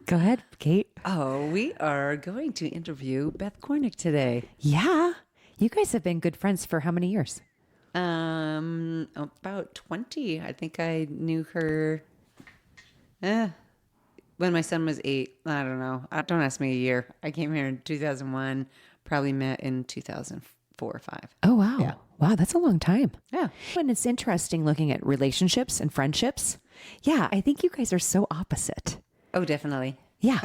Go ahead, Kate. Oh, we are going to interview Beth Kornick today. Yeah. You guys have been good friends for how many years? About 20. I think I knew her when my son was 8. I don't know. Don't ask me a year. I came here in 2001, probably met in 2004 or 5. Oh, wow. Yeah. Wow, that's a long time. Yeah. And it's interesting looking at relationships and friendships. Yeah, I think you guys are so opposite. Oh, definitely. Yeah.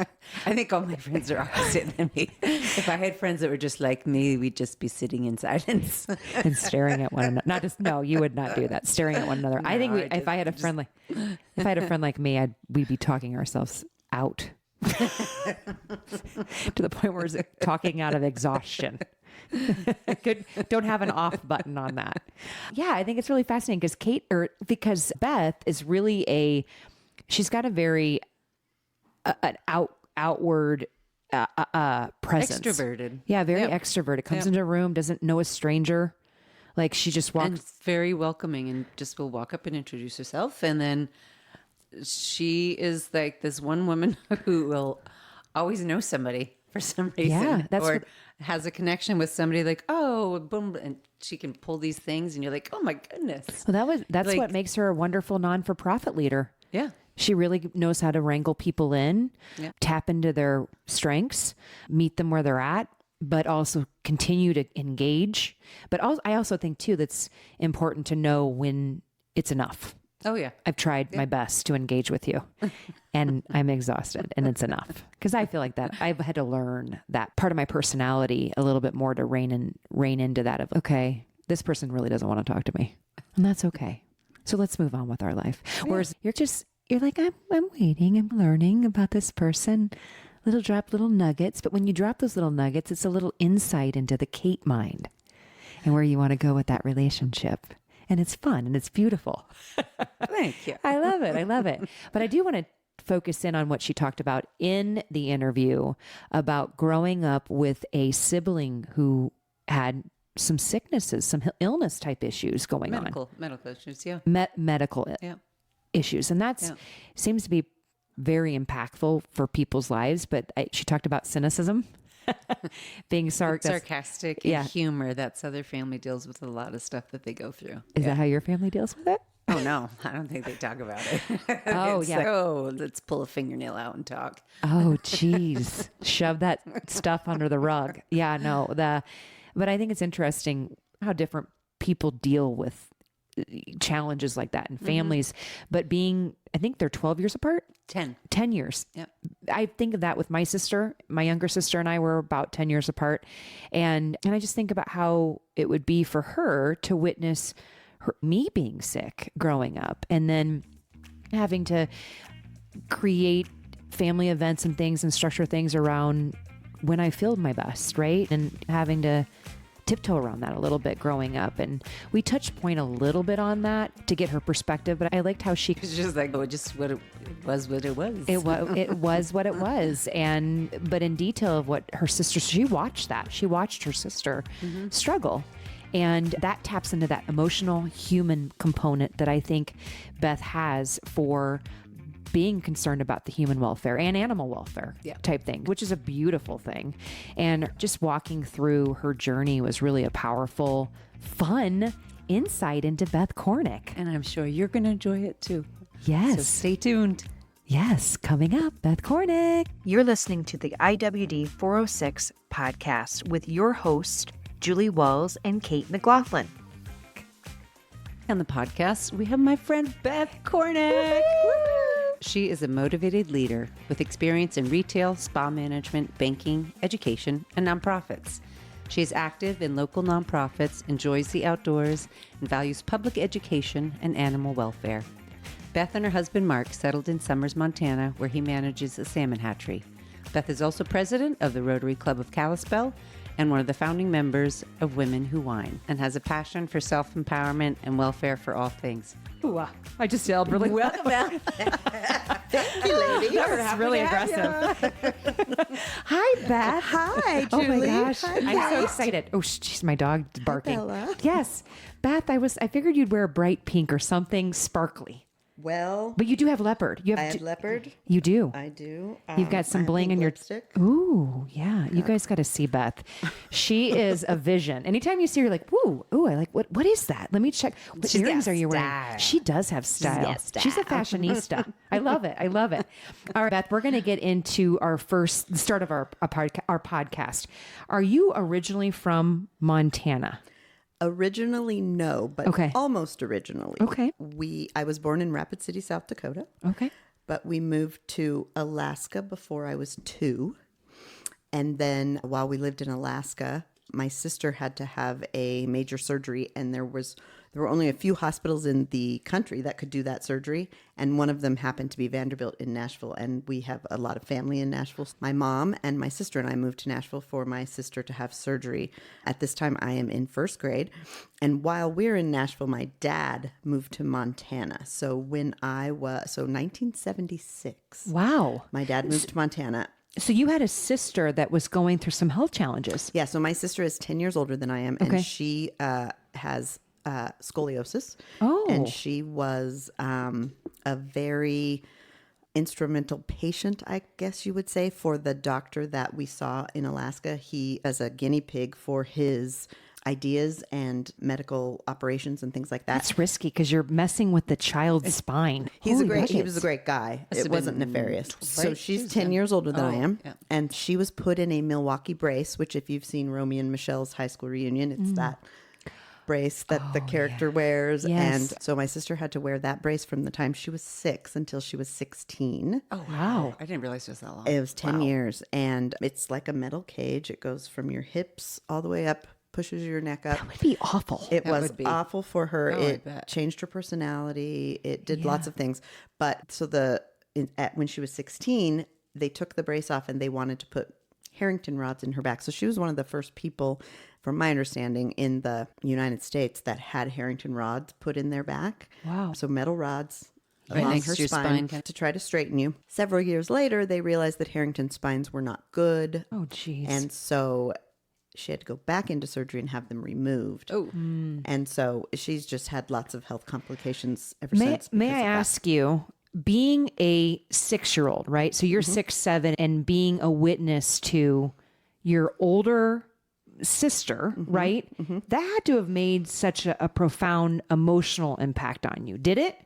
I think all my friends are opposite than me. If I had friends that were just like me, we'd just be sitting in silence And staring at one another. No, you would not do that. Staring at one another. I think if I had a friend like me, we'd be talking ourselves out to the point where we're talking out of exhaustion. Don't have an off button on that. Yeah, I think it's really fascinating because Beth is really she's got a very an outward presence. Extroverted. Yeah, very extroverted. Comes into a room, doesn't know a stranger. Like she just walks. And very welcoming and just will walk up and introduce herself. And then she is like this one woman who will always know somebody for some reason. Yeah, has a connection with somebody like, oh, boom. And she can pull these things and you're like, oh my goodness. Well, that's what makes her a wonderful non-for-profit leader. Yeah. She really knows how to wrangle people in, tap into their strengths, meet them where they're at, but also continue to engage. But I also think, too, that's important to know when it's enough. Oh, yeah. I've tried my best to engage with you and I'm exhausted and it's enough. Because I feel like that I've had to learn that part of my personality a little bit more to rein into that of, okay, this person really doesn't want to talk to me. And that's okay. So let's move on with our life. Yeah. Whereas you're like, I'm waiting, I'm learning about this person, little nuggets. But when you drop those little nuggets, it's a little insight into the Kate mind and where you want to go with that relationship. And it's fun and it's beautiful. Thank you. I love it. But I do want to focus in on what she talked about in the interview about growing up with a sibling who had some sicknesses, some illness type issues going on. Medical issues, yeah. Medical issues. And that seems to be very impactful for people's lives. But she talked about cynicism, being sarcastic and humor. That's how their family deals with a lot of stuff that they go through. Is that how your family deals with it? Oh, no. I don't think they talk about it. Oh, yeah. Like, let's pull a fingernail out and talk. Oh, geez. Shove that stuff under the rug. Yeah, no. But I think it's interesting how different people deal with challenges like that in families. But I think they're 12 years apart. 10 years. Yeah. I think of that with my sister. My younger sister and I were about 10 years apart. And I just think about how it would be for her to witness me being sick growing up and then having to create family events and things and structure things around when I feel my best, right? And having to tiptoe around that a little bit growing up. And we touched point a little bit on that to get her perspective, but I liked how she... It's just like, just what it was. It was what it was. But in detail of what her sister... She watched that. She watched her sister struggle. And that taps into that emotional human component that I think Beth has for being concerned about the human welfare and animal welfare type thing, which is a beautiful thing. And just walking through her journey was really a powerful, fun insight into Beth Kornick. And I'm sure you're going to enjoy it too. Yes. So stay tuned. Yes. Coming up, Beth Kornick. You're listening to the IWD406 Podcast with your host, Julie Walls and Kate McLaughlin. On the podcast, we have my friend Beth Kornick. She is a motivated leader with experience in retail, spa management, banking, education, and nonprofits. She is active in local nonprofits, enjoys the outdoors, and values public education and animal welfare. Beth and her husband Mark settled in Summers, Montana, where he manages a salmon hatchery. Beth is also president of the Rotary Club of Kalispell and one of the founding members of Women Who Whine, and has a passion for self-empowerment and welfare for all things. Ooh, I just yelled really well. Welcome. Thank you, ladies. That was really aggressive. Hi, Beth. Hi, Julie. Oh my gosh, Hi, I'm so excited. Oh, jeez, my dog's barking. Bella. Yes, Beth. I figured you'd wear bright pink or something sparkly. Well, But you do have leopard. You I have have leopard. You do. I do. You've got some I have bling pink in your lipstick. Ooh, yeah. You guys got to see Beth. She is a vision. Anytime you see her, you're like, woo, ooh, I like what is that? Let me check. What She's earrings got are you wearing? style. She does have style. got style. She's a fashionista. I love it. I love it. All right, Beth, we're going to get into the start of our podcast. Are you originally from Montana? Originally, no, but Okay. almost originally. Okay. I was born in Rapid City, South Dakota. Okay. But we moved to Alaska before I was 2. And then while we lived in Alaska, my sister had to have a major surgery, and there were only a few hospitals in the country that could do that surgery, and one of them happened to be Vanderbilt in Nashville, and we have a lot of family in Nashville. My mom and my sister and I moved to Nashville for my sister to have surgery. At this time, I am in 1st grade, and while we're in Nashville, my dad moved to Montana. So 1976. Wow. My dad moved to Montana. So you had a sister that was going through some health challenges. Yeah, so my sister is 10 years older than I am, Okay. and she has scoliosis. Oh. And she was a very instrumental patient, I guess you would say, for the doctor that we saw in Alaska. He, as a guinea pig for his ideas and medical operations and things like that. That's risky because you're messing with the child's spine. He was a great guy. It have wasn't been nefarious. So right? she's 10 years older than I am. yeah. And she was put in a Milwaukee brace, which if you've seen Romy and Michelle's high school reunion, it's that brace that the character wears. Yes. And so my sister had to wear that brace from the time she was 6 until she was 16. Oh, wow. I didn't realize it was that long. It was 10 years. And it's like a metal cage. It goes from your hips all the way up, pushes your neck up. That would be awful. It That was would be. awful for her. Oh, I It bet. changed her personality. It did lots of things. But so when she was 16, they took the brace off and they wanted to put Harrington rods in her back. So she was one of the first people, from my understanding, in the United States that had Harrington rods put in their back. Wow. So metal rods Right along next her to your spine spine. to try to straighten you. Several years later, they realized that Harrington spines were not good. Oh, geez. And so she had to go back into surgery and have them removed. Oh. And so she's just had lots of health complications ever May since. I because of that. ask you, being a 6-year-old, right? So you're 6, 7, and being a witness to your older sister, right? That had to have made such a profound emotional impact on you. Did it?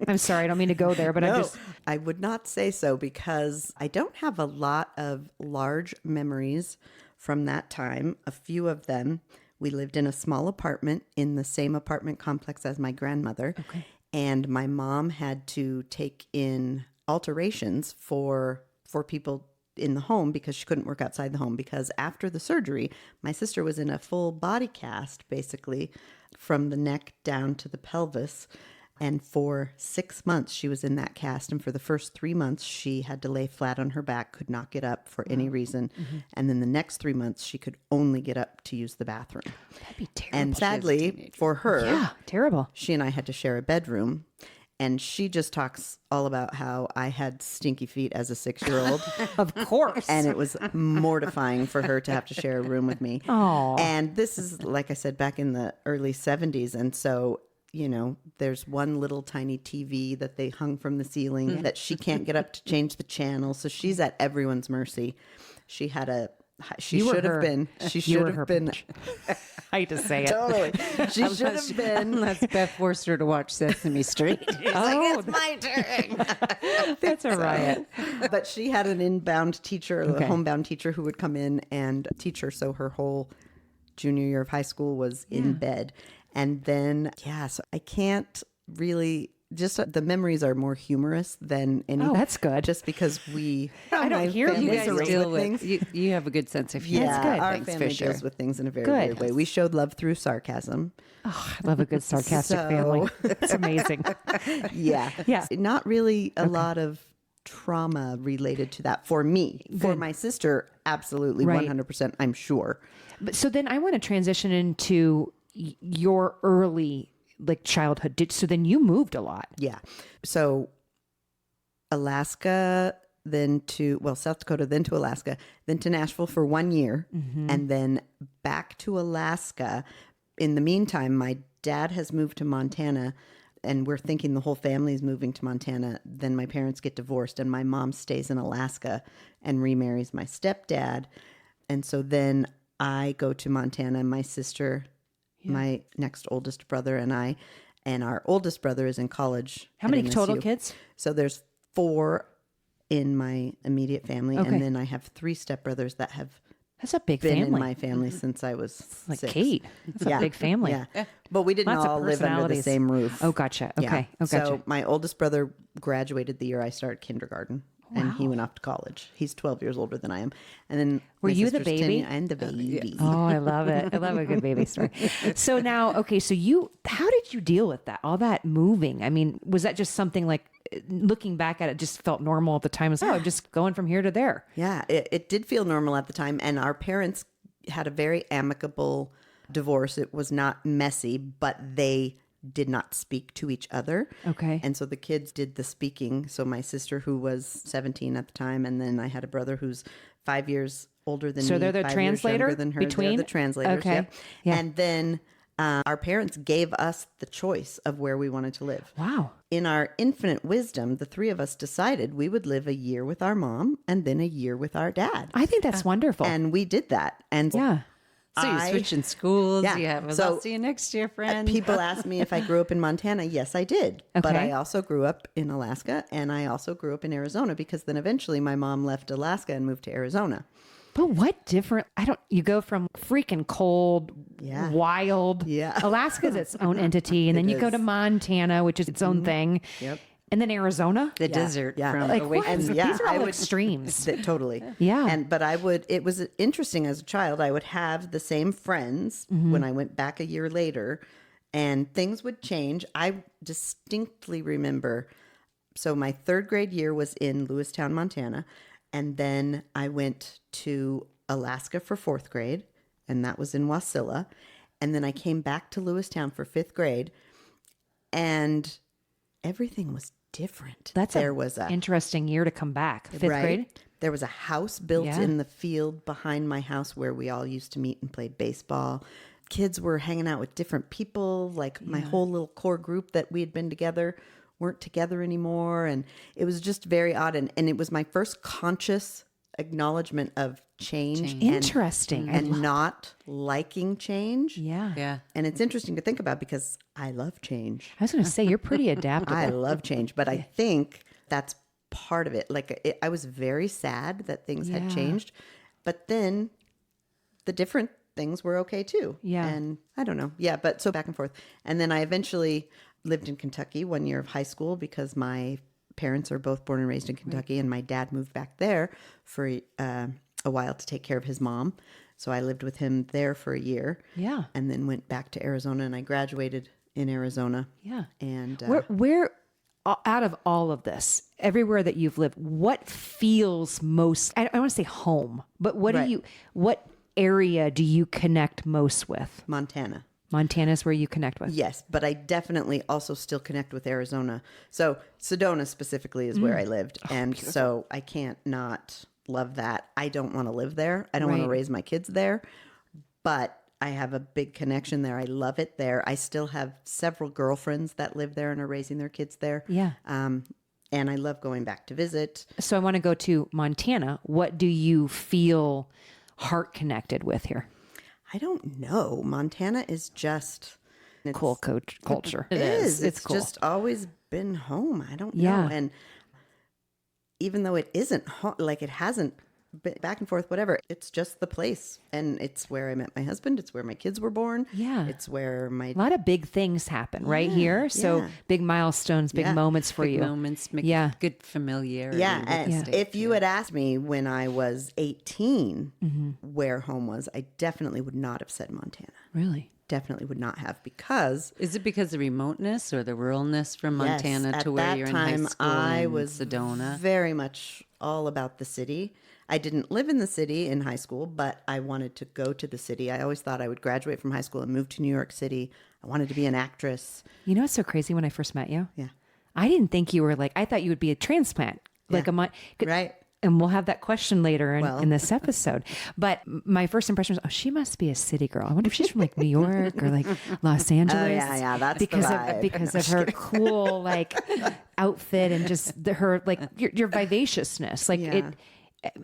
I'm sorry, I don't mean to go there, but I'm No, just. I would not say so because I don't have a lot of large memories from that time. A few of them, we lived in a small apartment in the same apartment complex as my grandmother. Okay. And my mom had to take in alterations for people in the home because she couldn't work outside the home, because after the surgery, my sister was in a full body cast, basically from the neck down to the pelvis. And for 6 months, she was in that cast. And for the first 3 months, she had to lay flat on her back, could not get up for any reason. And then the next 3 months, she could only get up to use the bathroom. That'd be terrible. And sadly for her, Yeah, terrible. she and I had to share a bedroom. And she just talks all about how I had stinky feet as a 6-year-old. Of course. And it was mortifying for her to have to share a room with me. Aw. And this is, like I said, back in the early 70s. And so, you know, there's one little tiny TV that they hung from the ceiling that she can't get up to change the channel. So she's at everyone's mercy. She had You were should have her- been. She you should were have her been. I hate to say it. Totally. She should have been. Unless Beth forced her to watch Sesame Street. Oh, It's my turn. that's a riot. But she had an inbound teacher, Okay. a homebound teacher who would come in and teach her. So her whole junior year of high school was in bed. And then, so I can't really, just the memories are more humorous than any. Oh, that's good. Just because I don't hear family you guys deals deal with with things. you have a good sense of humor. Yeah, good. our Thanks, family Fisher. deals with things in a very Good. weird way. We showed love through sarcasm. Oh, I love a good sarcastic family. It's amazing. Yeah. Yeah. Not really a lot of trauma related to that for me. For my sister, absolutely, Right. 100%, I'm sure. But so then I want to transition into your early childhood. So then you moved a lot. Yeah. So Alaska, then to, South Dakota, then to Alaska, then to Nashville for 1 year, and then back to Alaska. In the meantime, my dad has moved to Montana and we're thinking the whole family is moving to Montana. Then my parents get divorced and my mom stays in Alaska and remarries my stepdad. And so then I go to Montana, and my sister, my next oldest brother, and I, and our oldest brother is in college. How at many MSU. total kids? So there's 4 in my immediate family. Okay. And then I have 3 stepbrothers that have That's a big been family. in my family since I was like 6. Kate. That's a big family. Yeah. But we didn't Lots of all live under the personalities. same roof. Oh, gotcha. Okay. Yeah. Oh, gotcha. So my oldest brother graduated the year I started kindergarten. And he went off to college. He's 12 years older than I am. And then Were my you the sister's 10 baby? I'm the baby. Oh, I love it. I love a good baby story. So now, okay, so how did you deal with that? All that moving? I mean, was that just something like, looking back at it, just felt normal at the time? As, I'm just going from here to there. Yeah, it did feel normal at the time. And our parents had a very amicable divorce. It was not messy, but they did not speak to each other. Okay. And so the kids did the speaking. So my sister, who was 17 at the time, and then I had a brother who's 5 years older than me. So they're the 5 years translator younger than her. between? They're the translators. Okay. Yep. Yeah. And then our parents gave us the choice of where we wanted to live. Wow. In our infinite wisdom, the 3 of us decided we would live a year with our mom and then a year with our dad. I think that's wonderful. And we did that. And yeah. So you're switching schools. Yeah. Yeah. Well, So, I'll see you next year, friend. people ask me if I grew up in Montana. Yes, I did. But Okay. I also grew up in Alaska, and I also grew up in Arizona, because then eventually my mom left Alaska and moved to Arizona. But what different? You go from freaking cold, Yeah. wild. Yeah. Alaska's its own entity. And then you go is. to Montana, which is its own thing. Yep. And then Arizona. the desert Yeah. from Like, away what? from And the yeah, These are I all would- extremes. Totally. Yeah. But it was interesting as a child. I would have the same friends Mm-hmm. when I went back a year later, and things would change. I distinctly remember, so my 3rd grade year was in Lewistown, Montana. And then I went to Alaska for 4th grade, and that was in Wasilla. And then I came back to Lewistown for 5th grade, and everything was different. That's there was a interesting year to come back. 5th right? grade. There was a house built Yeah. in the field behind my house where we all used to meet and play baseball. Kids were hanging out with different people. Like my whole little core group that we had been together weren't together anymore. And it was just very odd. And it was my first conscious acknowledgement of change. Interesting. I And not liking change. Yeah. Yeah. And it's interesting to think about because I love change. I was going to say, you're pretty adaptable. I love change, but I think that's part of it. Like I was very sad that things had Yeah. changed, but then the different things were okay too. Yeah. And I don't know. Yeah. But so back and forth. And then I eventually lived in Kentucky 1 year of high school because my parents are both born and raised in Kentucky, and my dad moved back there for a while to take care of his mom. So I lived with him there for a year. Yeah. And then went back to Arizona, and I graduated in Arizona. Yeah. And Where out of all of this, everywhere that you've lived, what feels most, I want to say home, but Right. what area do you connect most with? Montana. Montana's where you connect with. Yes, but I definitely also still connect with Arizona. So Sedona specifically is where I lived. And so I can't not love that. I don't want to live there. I don't want to Right. raise my kids there, but I have a big connection there. I love it there. I still have several girlfriends that live there and are raising their kids there. Yeah. And I love going back to visit. So I want to go to Montana. What do you feel heart connected with here? I don't know. Montana is just it's, Cool culture. It is. It's It's cool. just always been home. I don't Yeah. know. And even though it isn't like it hasn't been back and forth, whatever, it's just the place. And it's where I met my husband. It's where my kids were born. Yeah. It's where my A lot of big things happen right here. So yeah. big milestones, big Yeah. moments for Big you. moments make Yeah. good familiarity. yeah. with And the state. if you had asked me when I was 18 Mm-hmm. where home was, I definitely would not have said Montana. Really? Definitely would not have, because Is it because of the remoteness or the ruralness from Montana yes, to at where that you're in time, high school I in was Sedona? very much all about the city. I didn't live in the city in high school, but I wanted to go to the city. I always thought I would graduate from high school and move to New York City. I wanted to be an actress. You know what's so crazy when I first met you? Yeah. I didn't think you were like, I thought you would be a transplant. Like Yeah. a month. Right. And we'll have that question later in this episode. But my first impression was, oh, she must be a city girl. I wonder if she's from like New York or like Los Angeles. Oh, yeah, that's because the vibe. because of her cool like outfit and just her like your vivaciousness. Like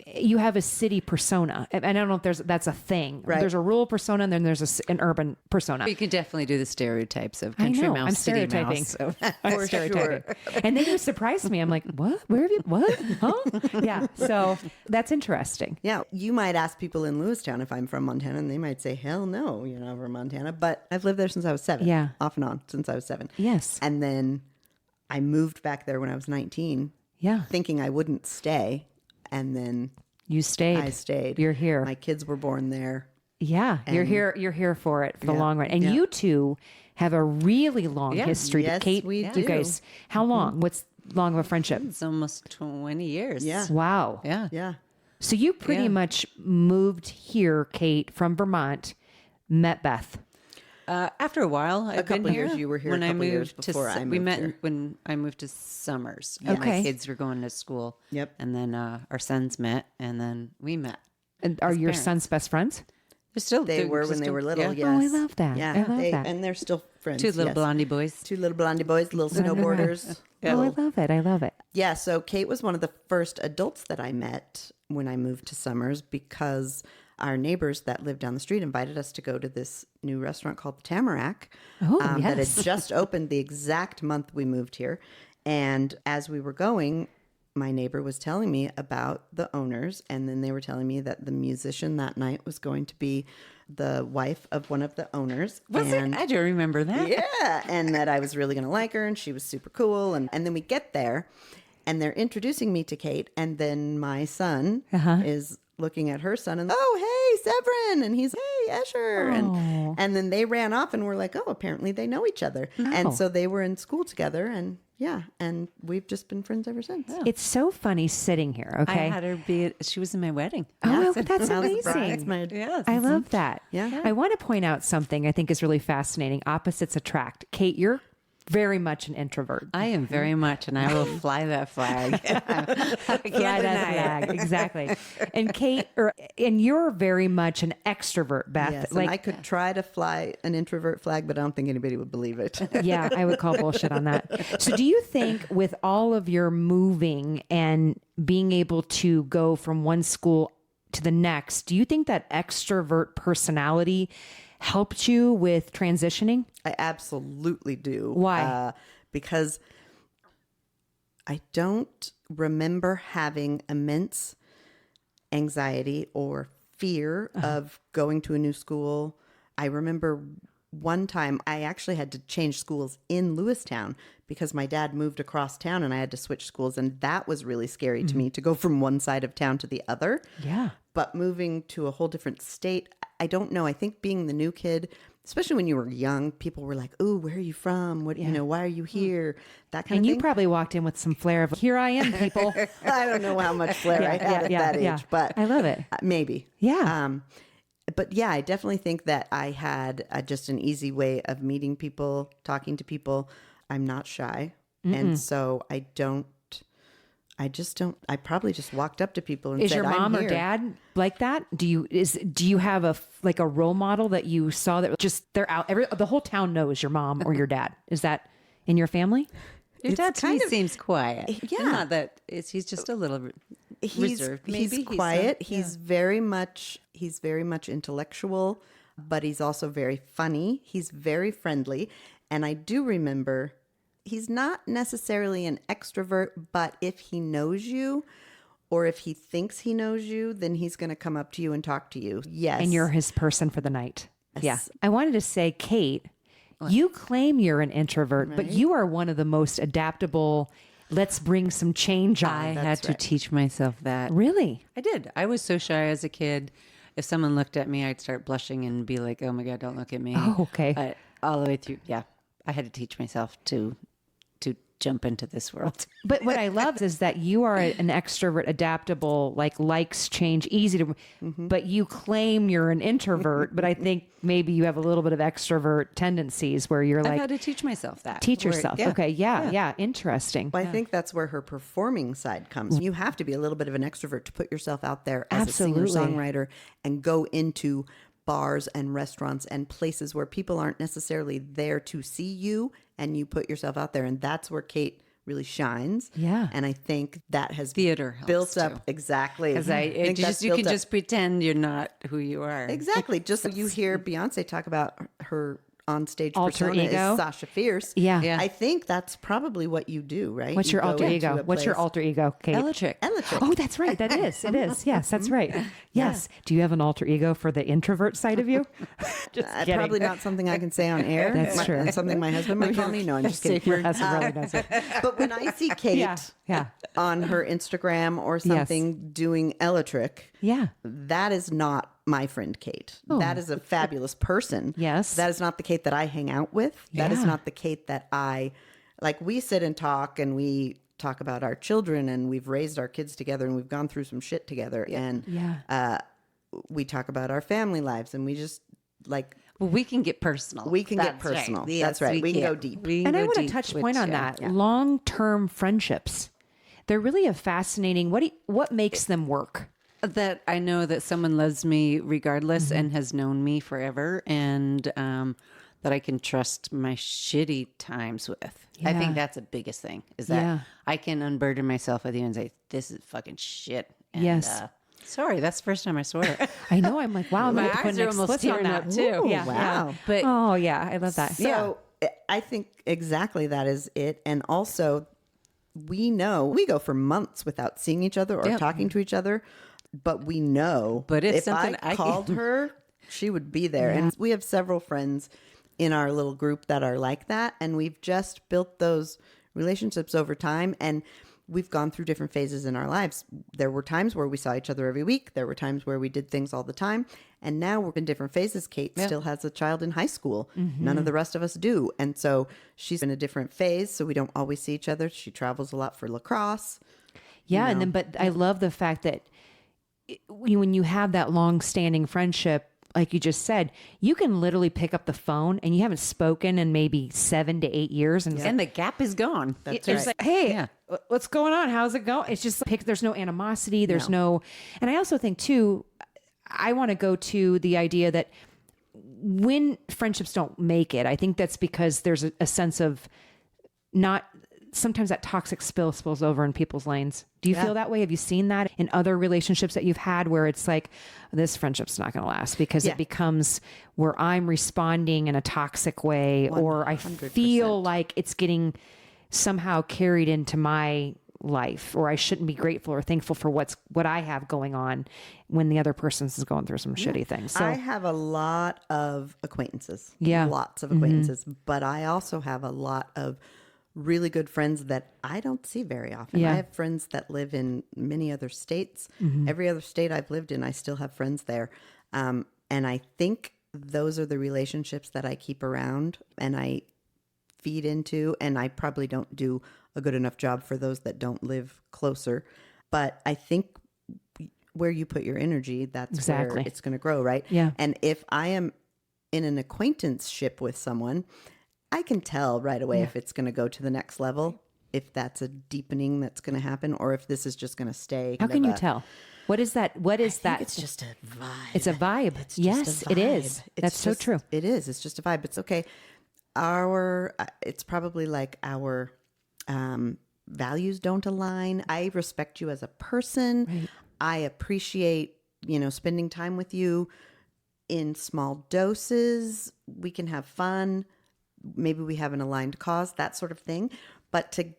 you have a city persona. And I don't know if that's a thing. Right. There's a rural persona and then there's an urban persona. You can definitely do the stereotypes of I country know. mouse, I'm city stereotyping. mouse. So. I'm stereotyping. And then you surprised me. I'm like, what? Where have you? What? Huh? Yeah. So that's interesting. Yeah, you might ask people in Lewistown if I'm from Montana, and they might say, hell no, you're not from Montana. But I've lived there since I was 7. Yeah. Off and on since I was 7. Yes. And then I moved back there when I was 19, Yeah. thinking I wouldn't stay. And then You stayed. I stayed. You're here. My kids were born there. Yeah. You're here. You're here for it, for the Yeah. long run. And Yeah. you two have a really long history. Yes, Kate, we you do. guys, how long? What's long of a friendship? It's almost 20 years. Yeah. Wow. Yeah. Yeah. So you pretty much moved here, Kate, from Vermont, met Beth. After a while, I've couple been here. years. You were here a when I couple years moved before I we moved met here. when I moved to Summers. Okay. My kids were going to school. Yep. And then our sons met, and then we met. And are your parents. sons best friends? They were when they were little, yes. Oh, I love that. Yeah. I love that. And they're still friends. Two little yes. blondie boys. 2 little blondie boys, little snowboarders. Oh, I love it. I love it. Yeah, so Kate was one of the first adults that I met when I moved to Summers because our neighbors that lived down the street invited us to go to this new restaurant called the Tamarack that had yes. just opened the exact month we moved here. And as we were going, my neighbor was telling me about the owners, and then they were telling me that the musician that night was going to be the wife of one of the owners. Was and it? I do remember that. yeah, and that I was really going to like her, and she was super cool. And then we get there, and they're introducing me to Kate, and then my son is looking at her son, and oh, hey, Severin, and he's, hey, Escher, and then they ran off, and we're like, oh, apparently they know each other, and so they were in school together, and yeah, and we've just been friends ever since. It's so funny sitting here. Okay. I had her be. She was in my wedding. Oh, that's I was amazing. bridesmaid. Yes. I love that. Yeah. I want to point out something I think is really fascinating. Opposites attract. Kate, you're very much an introvert. I am very much, and I will fly that flag. I can't Fly deny that it. flag. Exactly. And Kate, and you're very much an extrovert, Beth. Yes, like, and I could try to fly an introvert flag, but I don't think anybody would believe it. yeah, I would call bullshit on that. So do you think with all of your moving and being able to go from one school to the next, do you think that extrovert personality helped you with transitioning? I absolutely do. Why? Because I don't remember having immense anxiety or fear of going to a new school. I remember one time I actually had to change schools in Lewistown because my dad moved across town and I had to switch schools. And that was really scary to me to go from one side of town to the other. Yeah. But moving to a whole different state, I don't know. I think being the new kid, especially when you were young, people were like, "Ooh, where are you from? What, why are you here?" That kind And of you thing. probably walked in with some flair of, here I am, people. I don't know how much flair I had at that age, but I love it. maybe. Yeah. But yeah, I definitely think that I had just an easy way of meeting people, talking to people. I'm not shy. And so I probably just walked up to people and Is said, your mom I'm or here. dad like that? Do you have a role model that you saw that just they're out? The whole town knows your mom or your dad. Is that in your family? Your It's dad to kind me of- seems quiet. Yeah. Not that he's just a little reserved. Maybe He's quiet. He's very much intellectual, but he's also very funny. He's very friendly. And I do remember he's not necessarily an extrovert, but if he knows you or if he thinks he knows you, then he's going to come up to you and talk to you. Yes. And you're his person for the night. Yes. Yeah. I wanted to say, Kate, you claim you're an introvert, but you are one of the most adaptable. Let's bring some change on. I had to teach myself that. Really? I did. I was so shy as a kid. If someone looked at me, I'd start blushing and be like, "Oh my God, don't look at me." Oh, okay. But all the way through, yeah, I had to teach myself to jump into this world. But what I love is that you are an extrovert, adaptable, like likes change, easy to, but you claim you're an introvert. But I think maybe you have a little bit of extrovert tendencies where you're I've like, had to teach myself that. teach yourself. Okay. Yeah. Interesting. Well, I think that's where her performing side comes. You have to be a little bit of an extrovert to put yourself out there as Absolutely. a singer-songwriter and go into bars and restaurants and places where people aren't necessarily there to see you, and you put yourself out there. And that's where Kate really shines. Yeah. And I think that has Theater helps built up. too. Exactly. Because you can up. just pretend you're not who you are. Exactly. Just so you hear Beyonce talk about her on-stage Alter persona ego. is Sasha Fierce. Yeah. Yeah. I think that's probably what you do, right? What's You your go alter into ego? a What's your place- alter ego, Kate? Electric. Electric. Oh, that's right. That is. It is. Yes, that's right. Yes. Do you have an alter ego for the introvert side of you? Just kidding. Probably not something I can say on air. That's true. And something my husband might tell me. No, I'm just kidding. Your husband really knows it. But when I see Kate Yeah. on her Instagram or something doing Electric, Yeah. that is not my friend Kate. That is a fabulous person. Yes. That is not the Kate that I hang out with. That is Yeah. not the Kate that I like. We sit and talk, and we talk about our children, and we've raised our kids together, and we've gone through some shit together. And we talk about our family lives, and we just like Well, we can get personal. we can get That's right. personal. Yes, That's right. We can go can. deep. We can And I go want to deep touch with point on you. that. Long-term friendships. They're really a fascinating, what makes them work? That I know that someone loves me regardless Mm-hmm. and has known me forever, and that I can trust my shitty times with. I Yeah. think that's the biggest thing, is that Yeah. I can unburden myself with you and say, this is fucking shit. And, Yes. Sorry, that's the first time I swear. I know. I'm like, wow. I'm My going to put eyes an are almost explicit on tearing that up, too. Ooh, yeah. wow. But Oh, yeah. I love that. So I think exactly that is it. And also, we know we go for months without seeing each other or Yep. talking to each other, but we know. But it's if something I called her, she would be there. And we have several friends in our little group that are like that, and we've just built those relationships over time. And we've gone through different phases in our lives. There were times where we saw each other every week. There were times where we did things all the time. And now we're in different phases. Kate still has a child in high school. None of the rest of us do. And so she's in a different phase. So we don't always see each other. She travels a lot for lacrosse. Yeah. And then, but I love the fact that when you have that long-standing friendship, like you just said, you can literally pick up the phone and you haven't spoken in maybe 7 to 8 years. And the gap is gone. That's it's right. like, hey, Yeah. what's going on? How's it going? It's just there's no animosity. There's no, and I also think too, I want to go to the idea that when friendships don't make it, I think that's because there's a sense of sometimes that toxic spills over in people's lanes. Do you feel that way? Have you seen that in other relationships that you've had where it's like, this friendship's not going to last because it becomes where I'm responding in a toxic way, or I 100%. feel like it's getting somehow carried into my life, or I shouldn't be grateful or thankful for what I have going on when the other person is going through some shitty things. So I have a lot of acquaintances. Yeah. Lots of acquaintances. But I also have a lot of really good friends that I don't see very often. Yeah. I have friends that live in many other states. Every other state I've lived in, I still have friends there. And I think those are the relationships that I keep around and I feed into. And I probably don't do a good enough job for those that don't live closer. But I think where you put your energy, that's where Exactly. it's going to grow, right? Yeah. And if I am in an acquaintanceship with someone, I can tell right away if it's going to go to the next level, if that's a deepening that's going to happen, or if this is just going to stay. how can you tell? What is that? What is that? It's just a vibe. It's a vibe. It's just Yes, a it is. vibe. That's so true. It is. It's just a vibe. It's okay. It's probably like our values don't align. I respect you as a person. Right. I appreciate, spending time with you in small doses. We can have fun. Maybe we have an aligned cause, that sort of thing. But to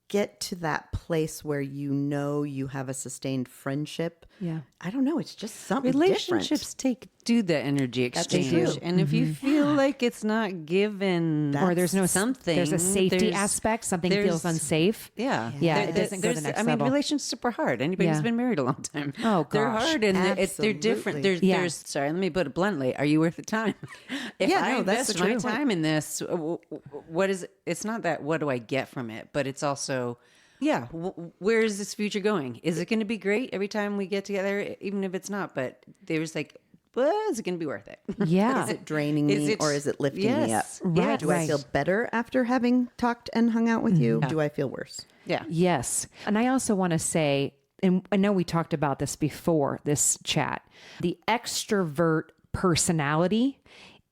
get to that place where you have a sustained friendship, Yeah. I don't know. It's just something Relationships different. take do the energy exchange. true. And if you feel like it's not given, or there's no something, there's a safety there's- aspect, something there's- feels unsafe. Yeah. It doesn't go to the There's- next I mean, level. relationships are hard. Anybody who's Yeah. been married a long time. Oh, They're gosh. hard and they're different. Absolutely. There's, Yeah. there's, sorry, let me put it bluntly. Are you worth the time? If Yeah, I no, that's invest the my truth. time in this, what is, it's not that, what do I get from it? But it's also, yeah, where is this future going? Is it going to be great every time we get together? Even if it's not, but there's like, well, is it going to be worth it? Yeah. Is it draining me or is it lifting me up? Yes. Right, Do I feel better after having talked and hung out with you? Do I feel worse? Yeah. Yes. And I also want to say, and I know we talked about this before this chat, the extrovert personality.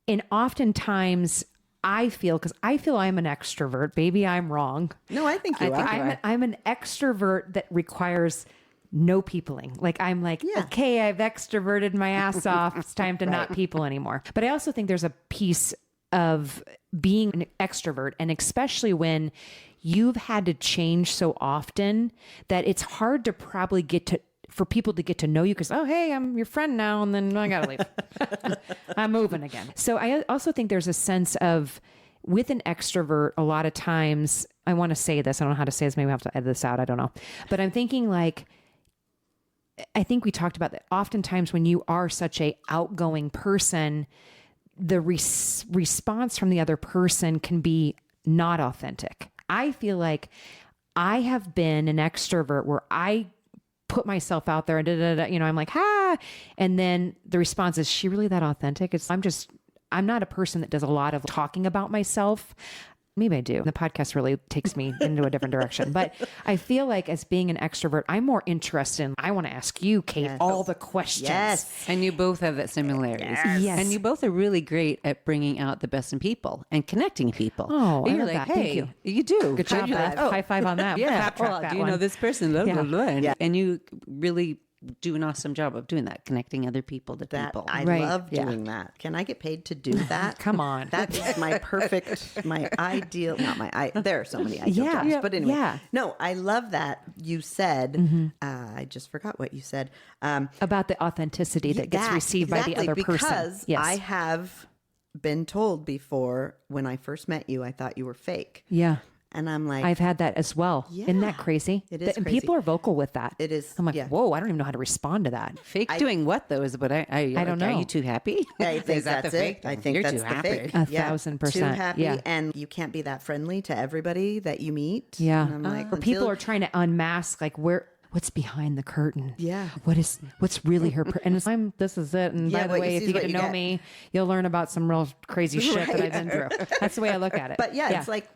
And oftentimes I feel I'm an extrovert. Maybe I'm wrong. No, I think you are. I'm an extrovert that requires no peopling. Like I'm like, okay, I've extroverted my ass off. It's time to not people anymore. But I also think there's a piece of being an extrovert, and especially when you've had to change so often that it's hard to probably for people to get to know you because, oh, hey, I'm your friend now, and then I gotta leave. I'm moving again. So I also think there's a sense of, with an extrovert, a lot of times, I want to say this, I don't know how to say this, maybe I have to edit this out, I don't know. But I'm thinking like, I think we talked about that. Oftentimes when you are such a outgoing person, the response from the other person can be not authentic. I feel like I have been an extrovert where I put myself out there and I'm like, and then the response is, she really that authentic? I'm not a person that does a lot of talking about myself. Maybe I do. The podcast really takes me into a different direction. But I feel like as being an extrovert, I'm more interested in, I want to ask you, Kate, all the questions. Yes. And you both have that similarities. Yes. And you both are really great at bringing out the best in people and connecting people. Oh, and I you're love like, that. hey, Thank you. you do. Good job, You're Beth. like, High five on that. Yeah. Fap track Well, that do you know one. this person? Blah, Yeah. blah, blah. And you really do an awesome job of doing that, connecting other people to That people. I Right. love doing that. Can I get paid to do that? Come on. That is my perfect, my ideal, not my, there are so many ideal Yeah. jobs, Yeah. but anyway. Yeah. No, I love that you said, I just forgot what you said. About the authenticity that gets received by the other person. Because Yes. I have been told before when I first met you, I thought you were fake. Yeah. And I'm like, I've had that as well. Isn't that Yeah. crazy? It is And crazy. people are vocal with that. It is, I'm like, yeah. whoa, I don't even know how to respond to that. Fake doing what though is what I don't know. Are you too happy? I think Is that that's the it. fake? I think You're that's too the happy. fake. 1,000%. Too happy, Yeah. and you can't be that friendly to everybody that you meet. Yeah. And I'm like, or people until- are trying to unmask like what's behind the curtain. Yeah. What's really her, and it's, this is it. And Yeah, by the what you way, see if is you what get to you know get. me, you'll learn about some real crazy shit that I've been through. That's the way I look at it. But yeah, it's like,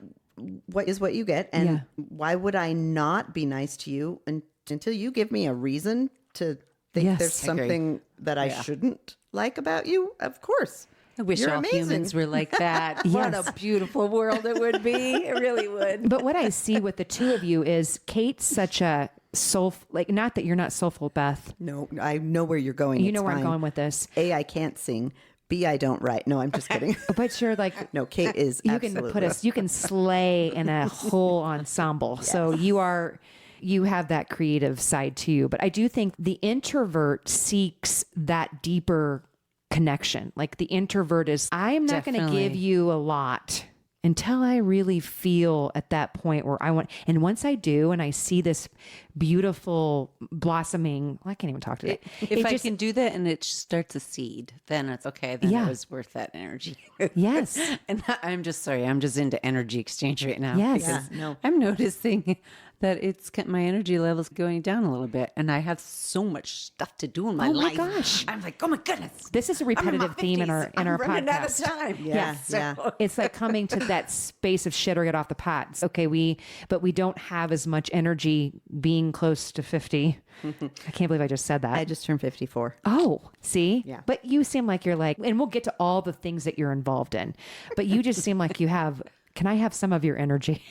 what is what you get, and Yeah. why would I not be nice to you until you give me a reason to think Yes. there's Agree. something that I shouldn't like about you? Of course. I wish You're all amazing. humans were like that. What Yes. a beautiful world it would be. It really would. But what I see with the two of you is Kate's such a soulful, like, not that you're not soulful, Beth. No, I know where you're going. You It's know where I'm fine. going with this. A, I can't sing. B, I don't write. No, I'm just kidding. But you're like, No, Kate is you absolutely. can you can slay in a whole ensemble. So you have that creative side to you. But I do think the introvert seeks that deeper connection. Like the introvert is, I'm not going to Definitely. give you a lot until I really feel at that point where I want. And once I do, and I see this beautiful blossoming, well, I can't even talk to it. If I can do that and it starts a seed, then it's okay. Then Yeah. it was worth that energy. Yes. And I'm just sorry. I'm just into energy exchange right now. Yes. because Yeah, no. I'm noticing that it's my energy levels going down a little bit, and I have so much stuff to do in my Oh my life. gosh. I'm like, oh my goodness. This is a I'm in my repetitive theme in 50s. our I'm running out of podcast. time. Yeah, So- yeah. It's like coming to that space of shit or get off the pot. It's okay, but we don't have as much energy being close to 50. I can't believe I just said that. I just turned 54. Oh, see? Yeah. But you seem like you're like, and we'll get to all the things that you're involved in, but you just seem like you have, can I have some of your energy?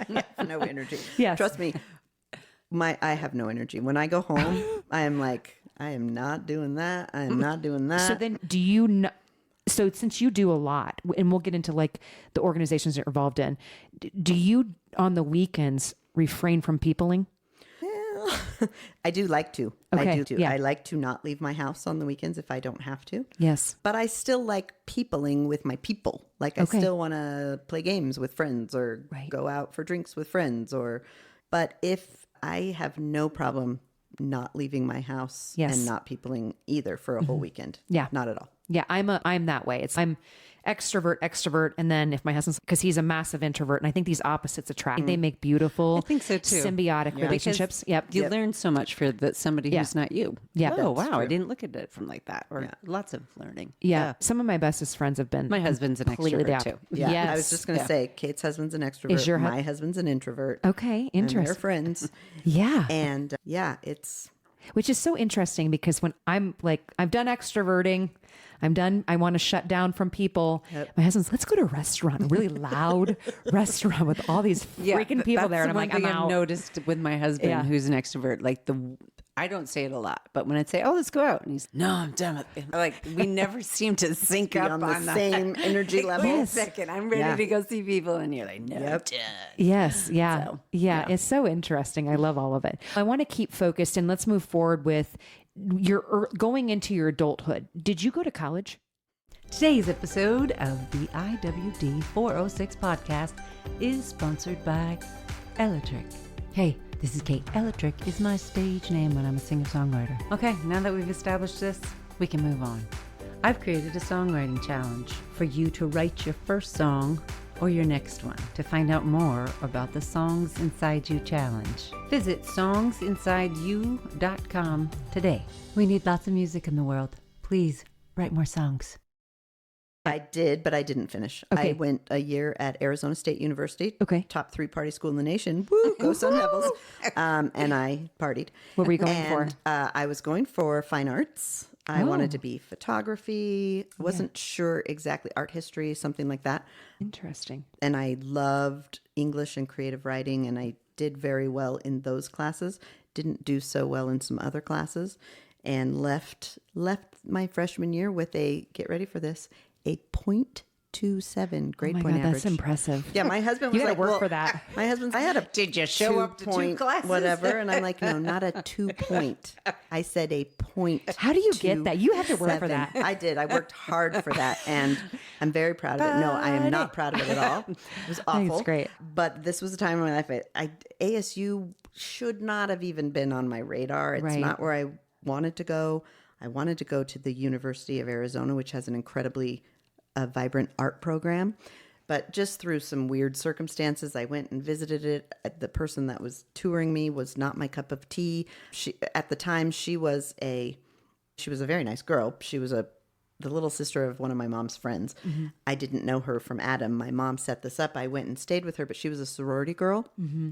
I have no energy. Yes. Trust me. I have no energy. When I go home, I am like, I am not doing that. I am not doing that. So then do you know, so since you do a lot, and we'll get into like the organizations you're involved in, do you on the weekends refrain from peopling? I do like to. Okay, I do too. yeah. I like to not leave my house on the weekends if I don't have to. Yes. But I still like peopling with my people. Like I Okay. still want to play games with friends or Right. go out for drinks with friends but if I have no problem not leaving my house Yes. and not peopling either for a whole weekend. Yeah. Not at all. Yeah, I'm that way. I'm extrovert, and then if my husband's, because he's a massive introvert, and I think these opposites attract. They make beautiful, I think so too. symbiotic relationships. Yep. You learn so much for somebody who's not you. Yeah. Oh, That's wow. I true. didn't look at it from like that. Or lots of learning. Yeah. Some of my bestest friends have been My husband's an completely extrovert the too. Yeah. Yes. I was just going to say, Kate's husband's an extrovert. Is your my husband's an introvert. Okay, And they're interesting. friends. Yeah. And it's Which is so interesting because when I'm like, I've done extroverting, I'm done. I want to shut down from people. My husband's, let's go to a restaurant, a really loud restaurant with all these freaking people there. And I'm like, I'm I've out. noticed with my husband, Yeah. who's an extrovert, like I don't say it a lot, but when I say, "Oh, let's go out," and he's, "No, I'm done with it." Like we never seem to sync up on the on that. same energy Like, level. wait a second, I'm ready Yeah. to go see people, and you're like, "No, I'm done." Yes. Yeah. So, yeah. It's so interesting. I love all of it. I want to keep focused and let's move forward with your going into your adulthood. Did you go to college? Today's episode of the IWD406 Podcast is sponsored by Electric. Hey, this is Kate. Electric is my stage name when I'm a singer-songwriter. Okay, now that we've established this, we can move on. I've created a songwriting challenge for you to write your first song or your next one. To find out more about the Songs Inside You challenge, visit songsinsideyou.com today. We need lots of music in the world. Please write more songs. I did, but I didn't finish. Okay. I went a year at Arizona State University. Okay. Top 3 party school in the nation. Woo, go Sun Devils. And I partied. What were you going for? I was going for fine arts. I wanted to be photography. I wasn't sure exactly, art history, something like that. Interesting. And I loved English and creative writing, and I did very well in those classes. Didn't do so well in some other classes, and left my freshman year with get ready for this, a 0.27 grade point average. That's impressive. Yeah, my husband was You gotta like, work well, for that. My husband's, I had a Did you show up to 2 point classes? whatever, and I'm like, no, not a 2 point. I said a point. How do you get that? You have to work for that. I did. I worked hard for that, and I'm very proud of it. No, I am not proud of it at all. It was awful. think it's great. But this was a time in my life. ASU should not have even been on my radar. It's Right. not where I wanted to go. I wanted to go to the University of Arizona, which has an incredibly vibrant art program. But just through some weird circumstances, I went and visited it. The person that was touring me was not my cup of tea. At the time, she was a very nice girl. She was the little sister of one of my mom's friends. Mm-hmm. I didn't know her from Adam. My mom set this up. I went and stayed with her, but she was a sorority girl. Mm-hmm.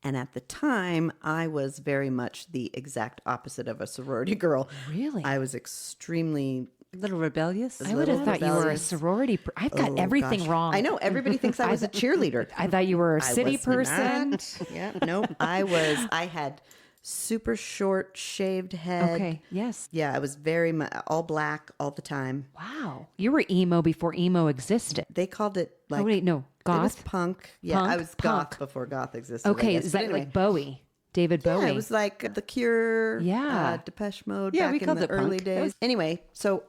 And at the time, I was very much the exact opposite of a sorority girl. Really? I was extremely... A little rebellious. I would have thought you were a rebellious. sorority. I've got everything Gosh. wrong. I know. Everybody thinks I was a cheerleader. I thought you were a city was person. not. Yeah. Nope. I had super short shaved head. Okay. Yes. Yeah. I was very all black all the time. Wow. You were emo before emo existed. They called it like, Oh wait, no, it was goth. punk. Yeah. Punk? I was Punk. goth before goth existed. I Okay, guess. is But that anyway. like Bowie? David Yeah, Bowie. it was like The Cure, Yeah. Depeche Mode Yeah, back we in called the it punk. early That days. was- Anyway, so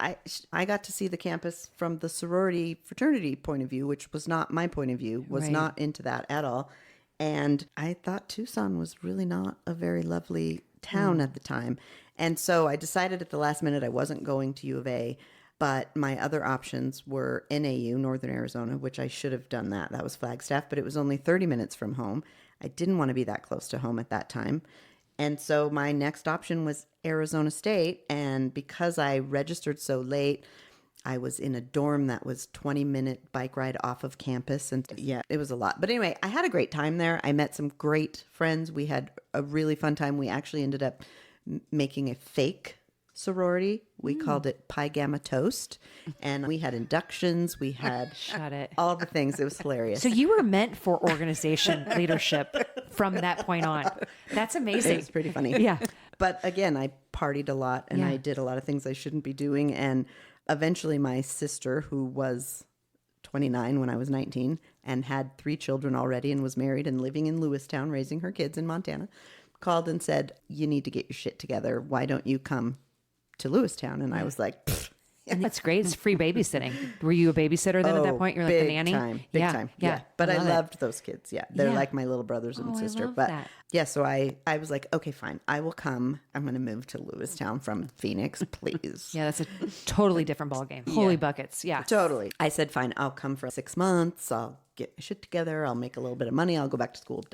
I got to see the campus from the sorority fraternity point of view, which was not my point of view, was Right. not into that at all. And I thought Tucson was really not a very lovely town at the time. And so I decided at the last minute I wasn't going to U of A, but my other options were NAU, Northern Arizona, which I should have done that. That was Flagstaff, but it was only 30 minutes from home. I didn't want to be that close to home at that time. And so my next option was Arizona State. And because I registered so late, I was in a dorm that was 20-minute bike ride off of campus. And yeah, it was a lot. But anyway, I had a great time there. I met some great friends. We had a really fun time. We actually ended up making a fake sorority. We called it Pi Gamma Toast. And we had inductions. We had Shut it. all the things. It was hilarious. So you were meant for organization leadership from that point on. That's amazing. It was pretty funny. Yeah. But again, I partied a lot and Yeah. I did a lot of things I shouldn't be doing. And eventually my sister, who was 29 when I was 19 and had 3 children already and was married and living in Lewistown, raising her kids in Montana, called and said, you need to get your shit together. Why don't you come to Lewistown? And I was like, pfft. And that's great. It's free babysitting. Were you a babysitter then at that point? You're like the nanny? Big time. Yeah. But I love loved those kids. Yeah. They're Yeah. like my little brothers and Oh, I sister. love But that. yeah, so I was like, okay, fine. I will come. I'm going to move to Lewistown from Phoenix, please. Yeah, that's a totally different ballgame. Holy buckets. Yeah. Totally. I said, fine, I'll come for 6 months. I'll get my shit together. I'll make a little bit of money. I'll go back to school.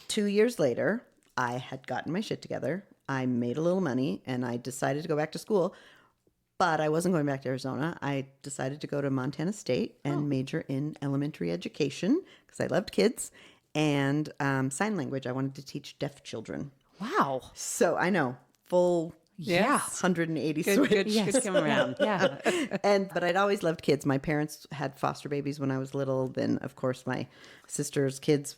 2 years later, I had gotten my shit together. I made a little money and I decided to go back to school. But I wasn't going back to Arizona. I decided to go to Montana State and major in elementary education because I loved kids and sign language. I wanted to teach deaf children. Wow. So I know, full Yeah. 180 Good, switch. good coming around. Yeah. But I'd always loved kids. My parents had foster babies when I was little. Then, of course, my sister's kids,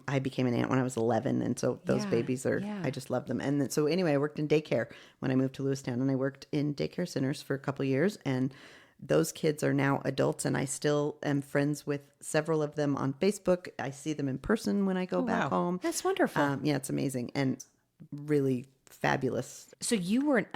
I became an aunt when I was 11. And so those Yeah, babies I just love them. And then, so anyway, I worked in daycare when I moved to Lewistown, and I worked in daycare centers for a couple of years. And those kids are now adults, and I still am friends with several of them on Facebook. I see them in person when I go back home. That's wonderful. Yeah, it's amazing and really fabulous. So you were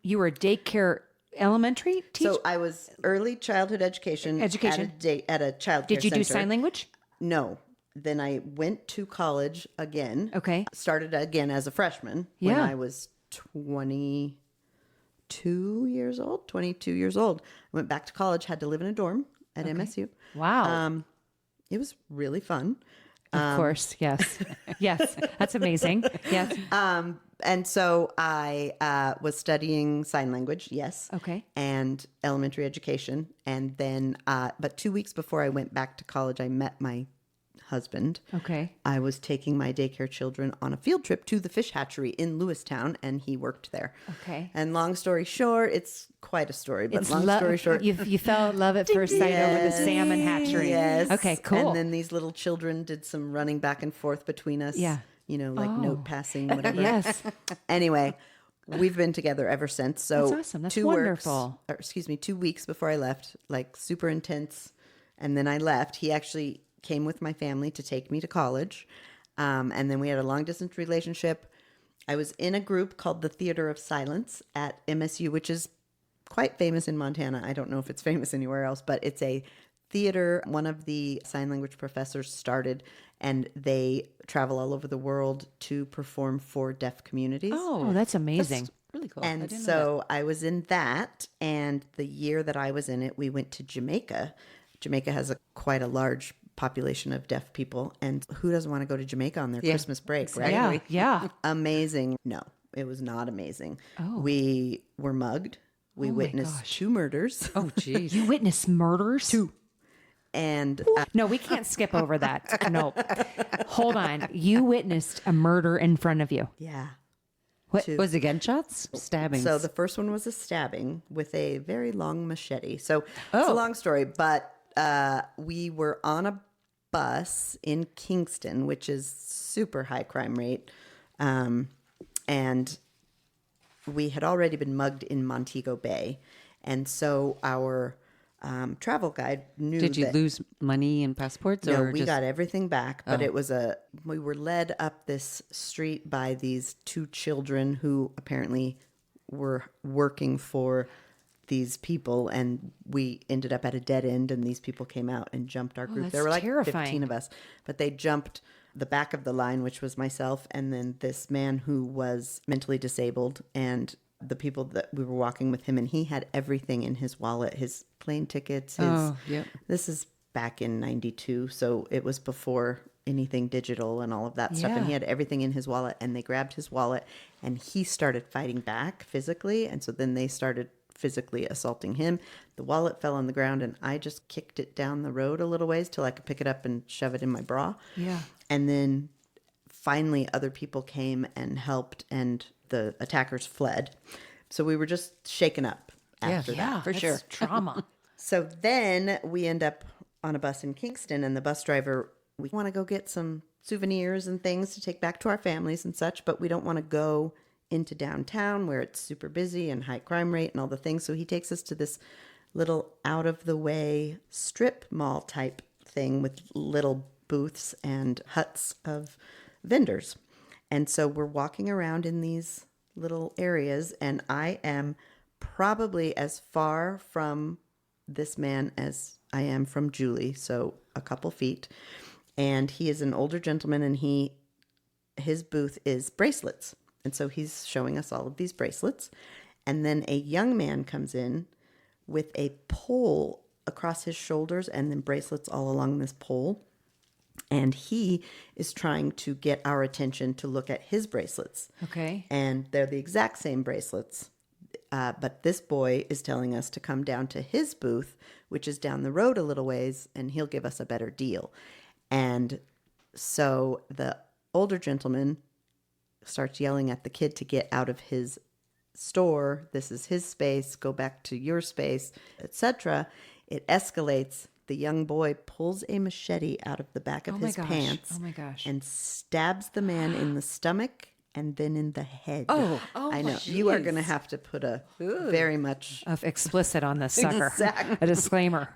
you were a daycare elementary teacher? So I was early childhood education. Education. At a child care Did you do center. sign language? No. Then I went to college again. Okay. Started again as a freshman when Yeah. I was 22 years old. I went back to college, had to live in a dorm at MSU. Wow. It was really fun. Of course. Yes. Yes. That's amazing. Yes. And so I was studying sign language, yes. Okay. And elementary education. And then, but 2 weeks before I went back to college, I met my husband. Okay. I was taking my daycare children on a field trip to the fish hatchery in Lewistown, and he worked there. Okay. And long story short, it's quite a story, but story short. You fell in love at first sight over the salmon hatchery. Yes. Okay, cool. And then these little children did some running back and forth between us. Yeah. You know, like note passing, whatever. Yes. Anyway, we've been together ever since. So That's awesome. That's 2 wonderful. 2 weeks before I left, like super intense. And then I left. He actually came with my family to take me to college. And then we had a long distance relationship. I was in a group called the Theater of Silence at MSU, which is quite famous in Montana. I don't know if it's famous anywhere else, but it's a theater. One of the sign language professors started, and they travel all over the world to perform for deaf communities. Oh, that's amazing. Really cool. I And didn't know so I was in that, and the year that I was in it, we went to Jamaica. Jamaica has quite a large population of deaf people, and who doesn't want to go to Jamaica on their Christmas break, right? Yeah. Yeah. Amazing. No, it was not amazing. Oh. We were mugged. We Oh my witnessed gosh. 2 murders. that. Oh, geez. You witnessed murders? And No, we can't skip over that. No. Hold on. You witnessed a murder in front of you. yeah. What was it? Gunshots? Stabbings? So the first one was a stabbing with a very long machete. So it's a long story, but we were on a bus in Kingston, which is super high crime rate. And we had already been mugged in Montego Bay. And so our travel guide knew Did you that, lose money and passports? no, or we just, got everything back, but it was we were led up this street by these 2 children who apparently were working for these people, and we ended up at a dead end, and these people came out and jumped our group. that's There were like terrifying. 15 of us, but they jumped the back of the line, which was myself, and then this man who was mentally disabled, and the people that we were walking with him, and he had everything in his wallet, his plane tickets, this is back in 92, so it was before anything digital and all of that stuff, and he had everything in his wallet, and they grabbed his wallet, and he started fighting back physically, and so then they started physically assaulting him. The wallet fell on the ground, and I just kicked it down the road a little ways till I could pick it up and shove it in my bra. Yeah. And then finally other people came and helped, and the attackers fled. So we were just shaken up after that. Yeah, for sure. Trauma. So then we end up on a bus in Kingston, and the bus driver, we want to go get some souvenirs and things to take back to our families and such, but we don't want to go into downtown where it's super busy and high crime rate and all the things. So he takes us to this little out of the way strip mall type thing with little booths and huts of vendors. And so we're walking around in these little areas, and I am probably as far from this man as I am from Julie, so a couple feet. And he is an older gentleman, and his booth is bracelets. And so he's showing us all of these bracelets. And then a young man comes in with a pole across his shoulders and then bracelets all along this pole. And he is trying to get our attention to look at his bracelets. Okay. And they're the exact same bracelets. But this boy is telling us to come down to his booth, which is down the road a little ways, and he'll give us a better deal. And so the older gentleman starts yelling at the kid to get out of his store. This is his space. Go back to your space, etc. It escalates. The young boy pulls a machete out of the back of his pants. Oh my gosh. And stabs the man in the stomach and then in the head. Oh, I know. You are going to have to put a very much of explicit on this sucker. Exactly. A disclaimer.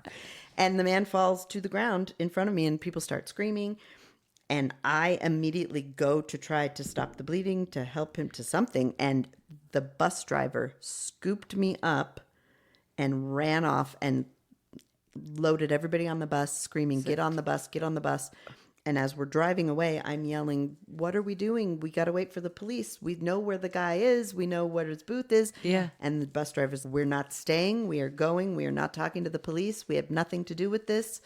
And the man falls to the ground in front of me, and people start screaming. And I immediately go to try to stop the bleeding, to help him to something. And the bus driver scooped me up and ran off and loaded everybody on the bus, screaming, "Get on the bus, get on the bus." And as we're driving away, I'm yelling, "What are we doing? We got to wait for the police. We know where the guy is. We know where his booth is." Yeah. And the bus drivers, "We're not staying. We are going. We are not talking to the police. We have nothing to do with this."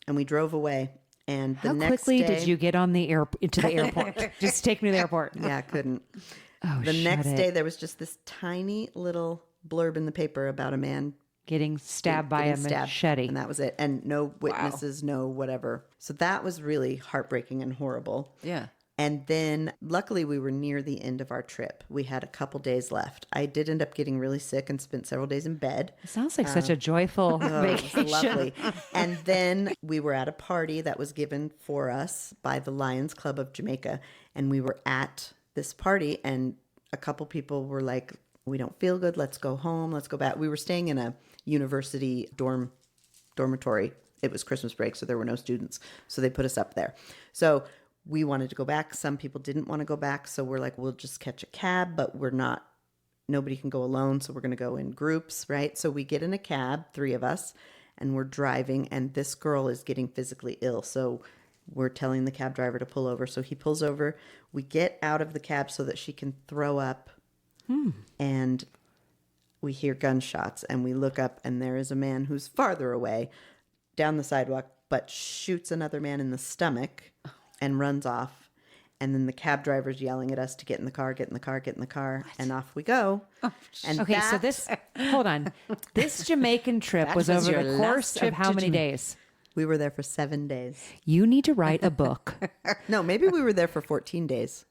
And we drove away. And the How next quickly day, did you get on the into the airport? Just take me to the airport. Yeah, I couldn't. Oh, The next shut day, it. there was just this tiny little blurb in the paper about a man Getting stabbed by a getting stabbed, machete. and that was it. And no witnesses, no whatever. So that was really heartbreaking and horrible. Yeah. And then luckily we were near the end of our trip. We had a couple days left. I did end up getting really sick and spent several days in bed. It sounds like such a joyful Oh, it vacation. was lovely. And then we were at a party that was given for us by the Lions Club of Jamaica. And we were at this party, and a couple people were like, "We don't feel good. Let's go home. Let's go back." We were staying in a university dormitory. It was Christmas break, so there were no students. So they put us up there. So we wanted to go back. Some people didn't want to go back. So we're like, we'll just catch a cab, but nobody can go alone. So we're going to go in groups, right? So we get in a cab, 3 of us, and we're driving, and this girl is getting physically ill. So we're telling the cab driver to pull over. So he pulls over. We get out of the cab so that she can throw up. And we hear gunshots, and we look up, and there is a man who's farther away down the sidewalk, but shoots another man in the stomach and runs off. And then the cab driver's yelling at us to get in the car, get in the car, get in the car. And off we go. And Okay, so hold on. This Jamaican trip was over your the last course trip of how to many Jamaica. days? we were there for 7 days. You need to write a book. No, maybe we were there for 14 days.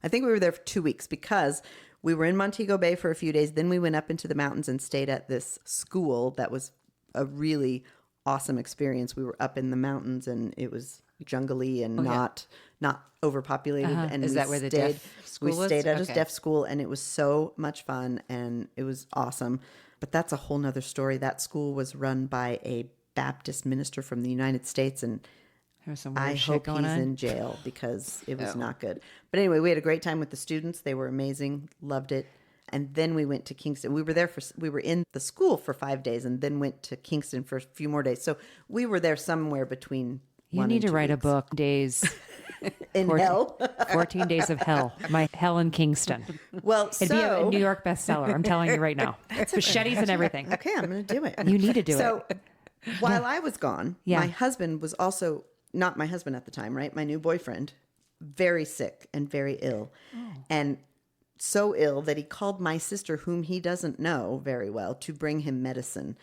I think we were there for 2 weeks because we were in Montego Bay for a few days. Then we went up into the mountains and stayed at this school that was a really awesome experience. We were up in the mountains, and it was jungly and not overpopulated. And Is we that where the stayed, deaf school we was? stayed at a Okay. deaf school, and it was so much fun, and it was awesome. But that's a whole nother story. That school was run by a Baptist minister from the United States, and There's some weird I shit hope going he's on. in jail because it was not good. But anyway, we had a great time with the students. They were amazing. Loved it. And then we went to Kingston. We were in the school for 5 days, and then went to Kingston for a few more days. So we were there somewhere between You 1 need and to 2 wait a weeks. book. Days. In 14 hell. 14 Days of Hell. My Hell in Kingston. Well, It'd be a so New York bestseller. I'm telling you right now. Machetes and everything. okay, I'm going to do it. You need to do So it. while I was gone, Yeah. my husband was also not my husband at the time, right? My new boyfriend, very sick and very ill. And so ill that he called my sister, whom he doesn't know very well, to bring him medicine.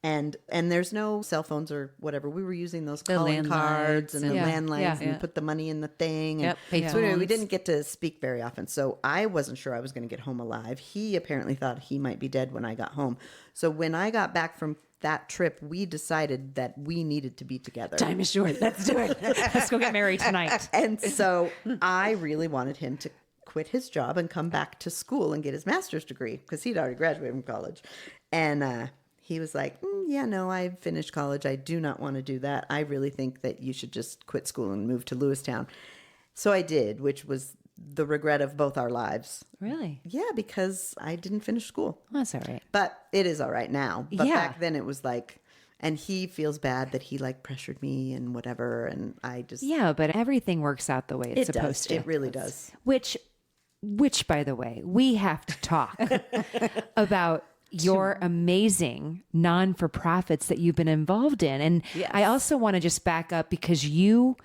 And there's no cell phones or whatever. We were using those calling landlines cards and the Yeah, landlines yeah. and put the money in the thing. Yep, And pay so anyway, we phones. didn't get to speak very often. So I wasn't sure I was going to get home alive. He apparently thought he might be dead when I got home. So when I got back from that trip, we decided that we needed to be together. Time is short. Let's do it. Let's go get married tonight. And so I really wanted him to quit his job and come back to school and get his master's degree because he'd already graduated from college. And he was like, yeah, no, I finished college. I do not want to do that. I really think that you should just quit school and move to Lewistown. So I did, which was the regret of both our lives. Really? Yeah, because I didn't finish school. That's all right. But it is all right now. But Yeah. back then it was like, and he feels bad that he like pressured me and whatever. And I just, Yeah, but everything works out the way it's it supposed does. to. It really does. Which, by the way, we have to talk about your amazing non-for-profits that you've been involved in. And Yes. I also want to just back up because you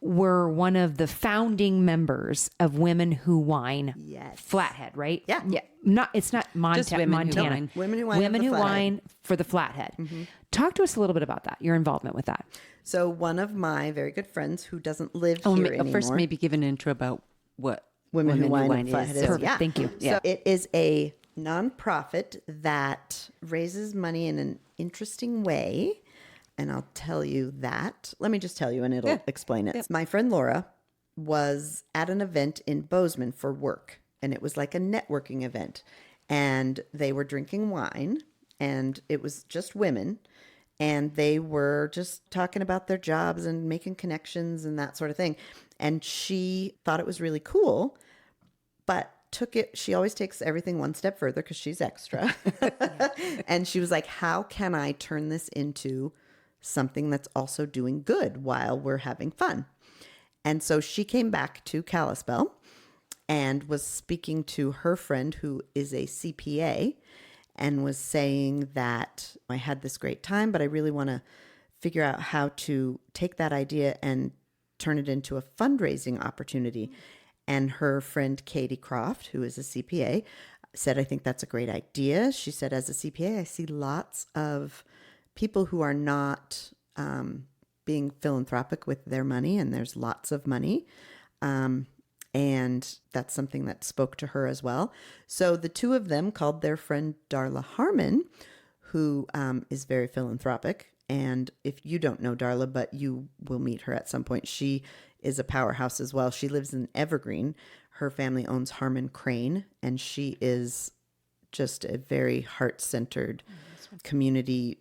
were one of the founding members of Women Who Wine Yes. Flathead, right? Yeah. Yeah. It's not Just Women Who Montana. Wine. Women Who Wine Women of the Who Flathead. Wine for the Flathead. Talk to us a little bit about that, your involvement with that. So one of my very good friends who doesn't live Oh, here anymore. first, maybe give an intro about what Women Who Wine Flathead is. Perfect. Yeah. Thank you. So it is a nonprofit that raises money in an interesting way. And I'll tell you that. Let me just tell you and it'll explain it. My friend Laura was at an event in Bozeman for work. And it was like a networking event. And they were drinking wine. And it was just women. And they were just talking about their jobs and making connections and that sort of thing. And she thought it was really cool, but she always takes everything one step further because she's extra. And she was like, how can I turn this into something that's also doing good while we're having fun? And so she came back to Kalispell and was speaking to her friend who is a CPA and was saying that I had this great time, but I really want to figure out how to take that idea and turn it into a fundraising opportunity. And her friend Katie Croft, who is a CPA, said, I think that's a great idea. She said, as a CPA, I see lots of people who are not being philanthropic with their money, and there's lots of money. And that's something that spoke to her as well. So the two of them called their friend Darla Harmon, who is very philanthropic. And if you don't know Darla, but you will meet her at some point, she is a powerhouse as well. She lives in Evergreen. Her family owns Harmon Crane, and she is just a very heart-centered community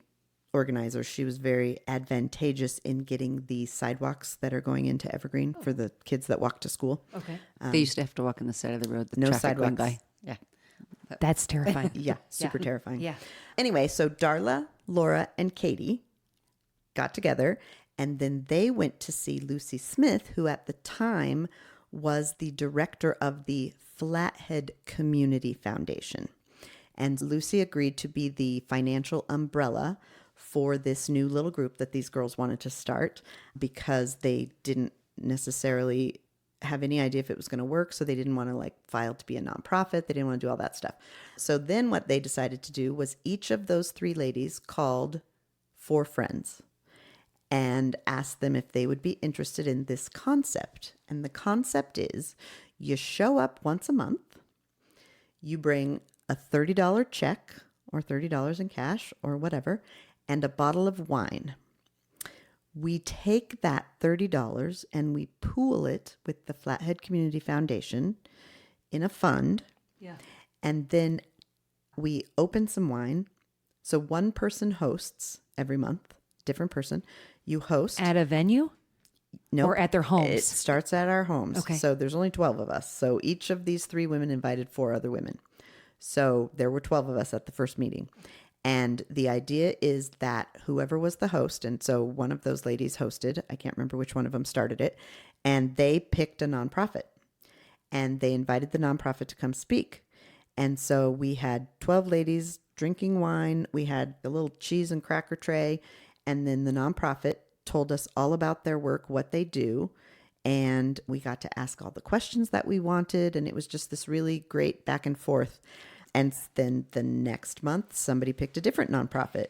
organizer. She was very advantageous in getting the sidewalks that are going into Evergreen for the kids that walk to school. Okay. they used to have to walk on the side of the road. The No traffic going sidewalks. by. Yeah. That's terrifying. Yeah, super terrifying. Yeah. Anyway, so Darla, Laura, and Katie got together, and then they went to see Lucy Smith, who at the time was the director of the Flathead Community Foundation. And Lucy agreed to be the financial umbrella for this new little group that these girls wanted to start because they didn't necessarily have any idea if it was going to work. So they didn't want to like file to be a nonprofit. They didn't want to do all that stuff. So then what they decided to do was each of those three ladies called 4 friends and asked them if they would be interested in this concept. And the concept is you show up once a month, you bring a $30 check or $30 in cash or whatever, and a bottle of wine. We take that $30 and we pool it with the Flathead Community Foundation in a fund. Yeah. And then we open some wine. So one person hosts every month, different person. You host. At a venue? Nope. Or at their homes? It starts at our homes. Okay. So there's only 12 of us. So each of these 3 women invited 4 other women. So there were 12 of us at the first meeting. And the idea is that whoever was the host, and so one of those ladies hosted, I can't remember which one of them started it, and they picked a nonprofit. And they invited the nonprofit to come speak. And so we had 12 ladies drinking wine. We had a little cheese and cracker tray. And then the nonprofit told us all about their work, what they do. And we got to ask all the questions that we wanted. And it was just this really great back and forth. And then the next month, somebody picked a different nonprofit.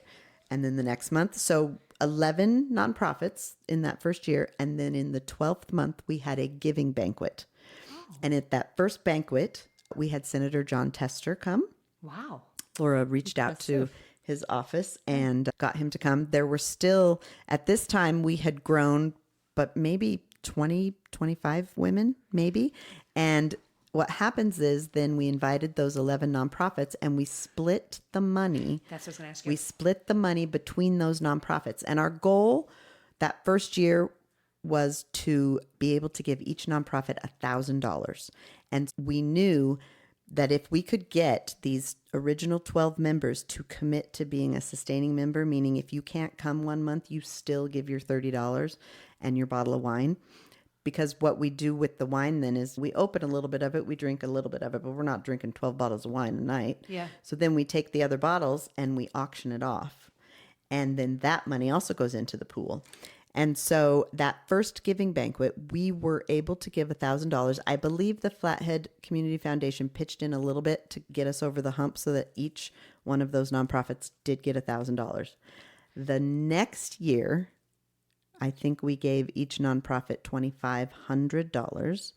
And then the next month, so 11 nonprofits in that first year. And then in the 12th month, we had a giving banquet. Oh. And at that first banquet, we had Senator John Tester come. Wow. Laura reached out to his office and got him to come. There were still, at this time, we had grown, but maybe 20, 25 women, maybe. And what happens is then we invited those 11 nonprofits and we split the money. That's what I was going to ask you. We split the money between those nonprofits. And our goal that first year was to be able to give each nonprofit $1,000. And we knew that if we could get these original 12 members to commit to being a sustaining member, meaning if you can't come one month, you still give your $30 and your bottle of wine. Because what we do with the wine then is we open a little bit of it, we drink a little bit of it, but we're not drinking 12 bottles of wine a night. Yeah. So then we take the other bottles and we auction it off. And then that money also goes into the pool. And so that first giving banquet, we were able to give $1,000. I believe the Flathead Community Foundation pitched in a little bit to get us over the hump so that each one of those nonprofits did get $1,000. The next year, I think we gave each nonprofit $2,500.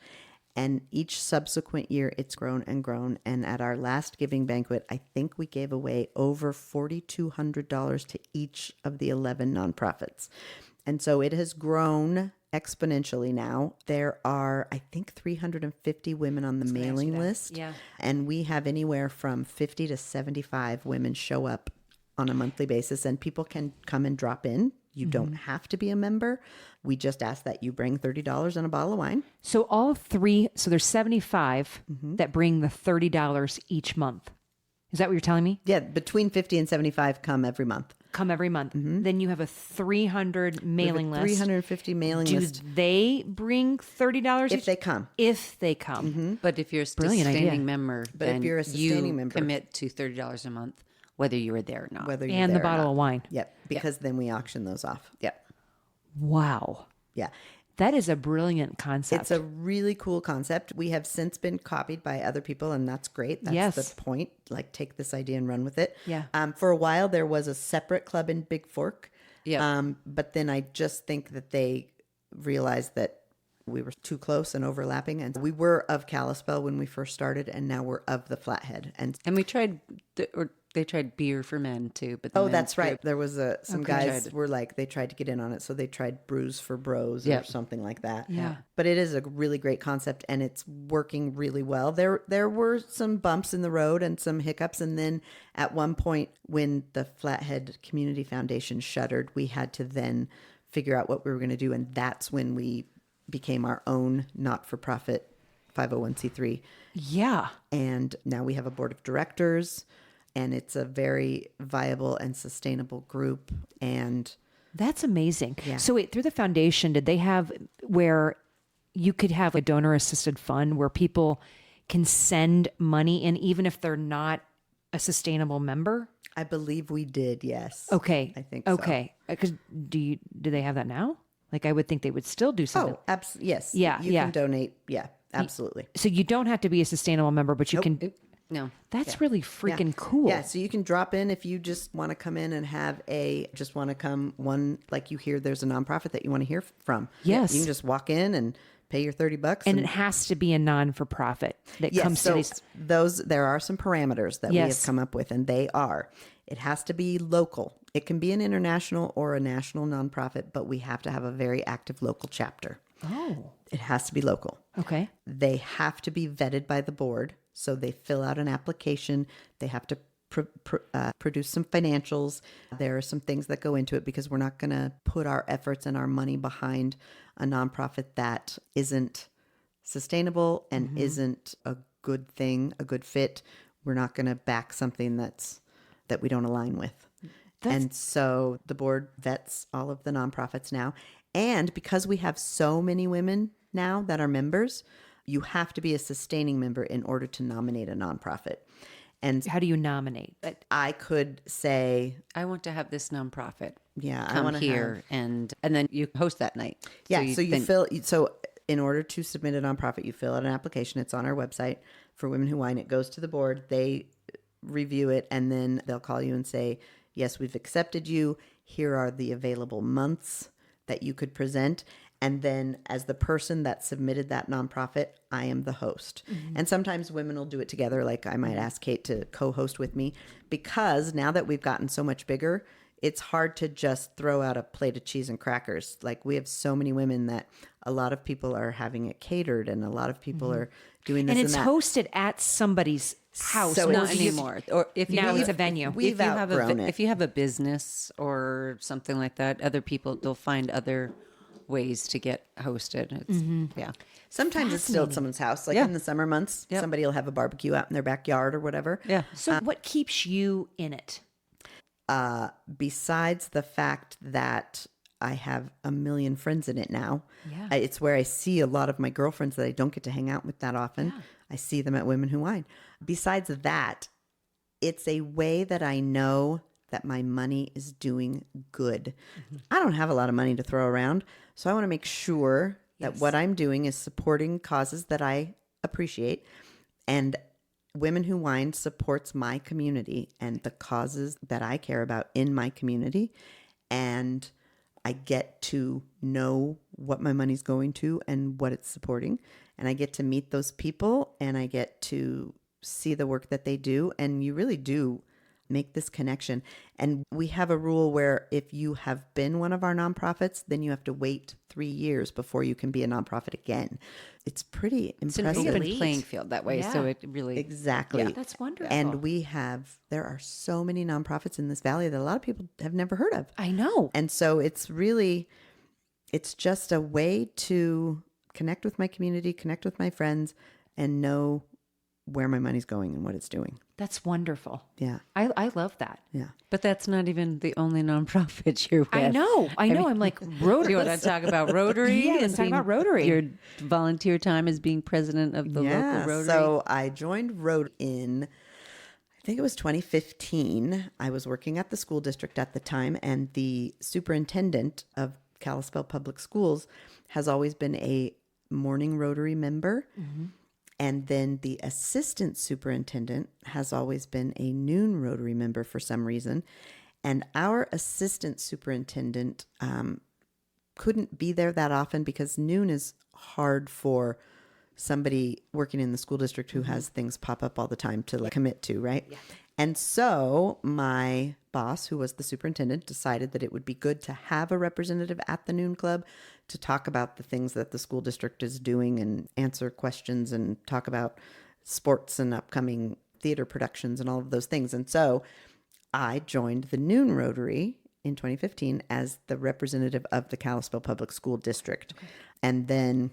And each subsequent year, it's grown and grown. And at our last giving banquet, I think we gave away over $4,200 to each of the 11 nonprofits. And so it has grown exponentially now. There are, I think, 350 women on the mailing list. Yeah. And we have anywhere from 50 to 75 women show up on a monthly basis. And people can come and drop in. You don't have to be a member. We just ask that you bring $30 and a bottle of wine. So all three, so there's 75 that bring the $30 each month. Is that what you're telling me? Yeah, between 50 and 75 come every month. Come every month. Then you have a 300 mailing list. 350 mailing Do list they bring $30 if each? they come. If they come. But if you're a Brilliant idea. sustaining member, But if then you're a sustaining you member- commit to $30 a month, whether you were there or not. Whether you're And the there or bottle not. of wine. Yep, because then we auction those off. Yep. Wow. Yeah. That is a brilliant concept. It's a really cool concept. We have since been copied by other people, and that's great. That's Yes. the point. Like, take this idea and run with it. Yeah. For a while, there was a separate club in Big Fork. Yeah. But then I just think that they realized that we were too close and overlapping. And we were of Kalispell when we first started, and now we're of the Flathead. And And we tried, they tried beer for men too. But the oh, men's that's right. group- There was some Okay. guys Tried. were like, they tried to get in on it. So they tried brews for bros or Yep. something like that. Yeah. But it is a really great concept and it's working really well. There were some bumps in the road and some hiccups. And then at one point when the Flathead Community Foundation shuttered, we had to then figure out what we were going to do. And that's when we became our own not-for-profit 501c3. yeah. And now we have a board of directors, and it's a very viable and sustainable group. And That's amazing. Yeah. So wait, through the foundation, did they have where you could have a donor assisted fund where people can send money in even if they're not a sustainable member? I believe we did, yes. Okay. I think so. Okay. Because do they have that now? Like I would think they would still do something. Oh, yes. Yeah, You yeah. can donate. Yeah, absolutely. So you don't have to be a sustainable member, but you can. No. That's really freaking cool. Yeah, so you can drop in if you just want to come in and like you hear there's a nonprofit that you want to hear from. Yes. You can just walk in and pay your $30. And it has to be a non-for-profit that comes to these. There are some parameters that we have Yes. come up with, and they are, it has to be local. It can be an international or a national nonprofit, but we have to have a very active local chapter. Oh, It has to be local. okay. They have to be vetted by the board. So they fill out an application. They have to produce some financials. There are some things that go into it because we're not going to put our efforts and our money behind a nonprofit that isn't sustainable and isn't a good thing, a good fit. We're not going to back something that we don't align with. And so the board vets all of the nonprofits now. And because we have so many women now that are members, you have to be a sustaining member in order to nominate a nonprofit. And How do you nominate? I could say, I want to have this nonprofit. yeah, I Come want to here, and then you host that night. Yeah, so in order to submit a nonprofit, you fill out an application. It's on our website for Women Who Wine. It goes to the board. They review it, and then they'll call you and say, yes, we've accepted you. Here are the available months that you could present. And then as the person that submitted that nonprofit, I am the host. And sometimes women will do it together. Like I might ask Kate to co-host with me because now that we've gotten so much bigger, it's hard to just throw out a plate of cheese and crackers. Like we have so many women that a lot of people are having it catered and a lot of people are doing this And and, it's that. hosted at somebody's house. So or Not do you- anymore. Or if you Now have- it's a venue. We've if you have outgrown it. If you have a business or something like that, other people, they'll find other ways to get hosted. It's, yeah. Sometimes it's still at someone's house. Like in the summer months, somebody will have a barbecue out in their backyard or whatever. Yeah. So what keeps you in it? Besides the fact that I have a million friends in it now. Yeah. It's where I see a lot of my girlfriends that I don't get to hang out with that often. Yeah. I see them at Women Who Wine. Besides that, it's a way that I know that my money is doing good. Mm-hmm. I don't have a lot of money to throw around, so I want to make sure that what I'm doing is supporting causes that I appreciate. And Women Who Wine supports my community and the causes that I care about in my community. And I get to know what my money's going to and what it's supporting. And I get to meet those people and I get to see the work that they do. And you really do make this connection. And we have a rule where if you have been one of our nonprofits, then you have to wait 3 years before you can be a nonprofit again. It's pretty impressive. It's an open playing field that way. Yeah. So it really... Exactly. Yeah, that's wonderful. And there are so many nonprofits in this valley that a lot of people have never heard of. I know. And so it's just a way to connect with my community, connect with my friends, and know where my money's going and what it's doing. That's wonderful. Yeah. I love that. Yeah. But that's not even the only nonprofit you're with. I know. I'm like, Rotary. Do you want to talk about Rotary? Yeah, let's talk about Rotary. Your volunteer time as being president of the local Rotary. So I joined Rotary in, I think it was 2015. I was working at the school district at the time, and the superintendent of Kalispell Public Schools has always been a morning Rotary member. Mm-hmm. And then the assistant superintendent has always been a noon Rotary member for some reason. And our assistant superintendent couldn't be there that often because noon is hard for somebody working in the school district who has things pop up all the time to commit to, right? Yeah. And so my boss, who was the superintendent, decided that it would be good to have a representative at the noon club to talk about the things that the school district is doing and answer questions and talk about sports and upcoming theater productions and all of those things. And so I joined the noon Rotary in 2015 as the representative of the Kalispell Public School District. Okay. And then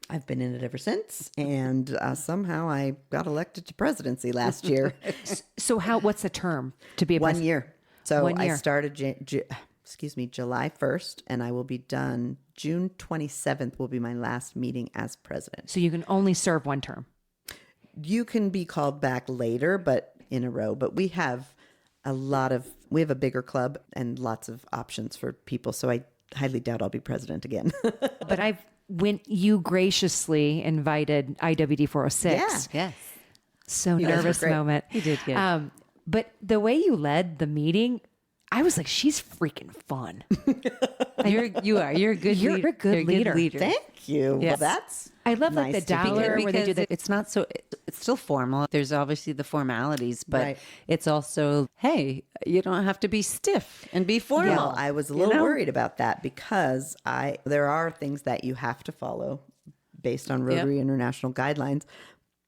I've been in it ever since, and somehow I got elected to presidency last year. So what's the term to be a 1 year? So 1 year. I started, July 1st, and I will be done June 27th will be my last meeting as president. So you can only serve one term. You can be called back later, but in a row. But we have we have a bigger club and lots of options for people. So I highly doubt I'll be president again. But when you graciously invited IWD406. Yeah. Yes. So nervous moment. You did good. But the way you led the meeting, I was like, she's freaking fun. You're a good leader. You're a good leader. Thank you. Yes. Well, that's I love nice like the to be dollar here. where they do the. It's not so, it's still formal. There's obviously the formalities, but Right. it's also, hey, you don't have to be stiff and be formal. Well, I was a little worried about that because there are things that you have to follow based on Rotary International guidelines,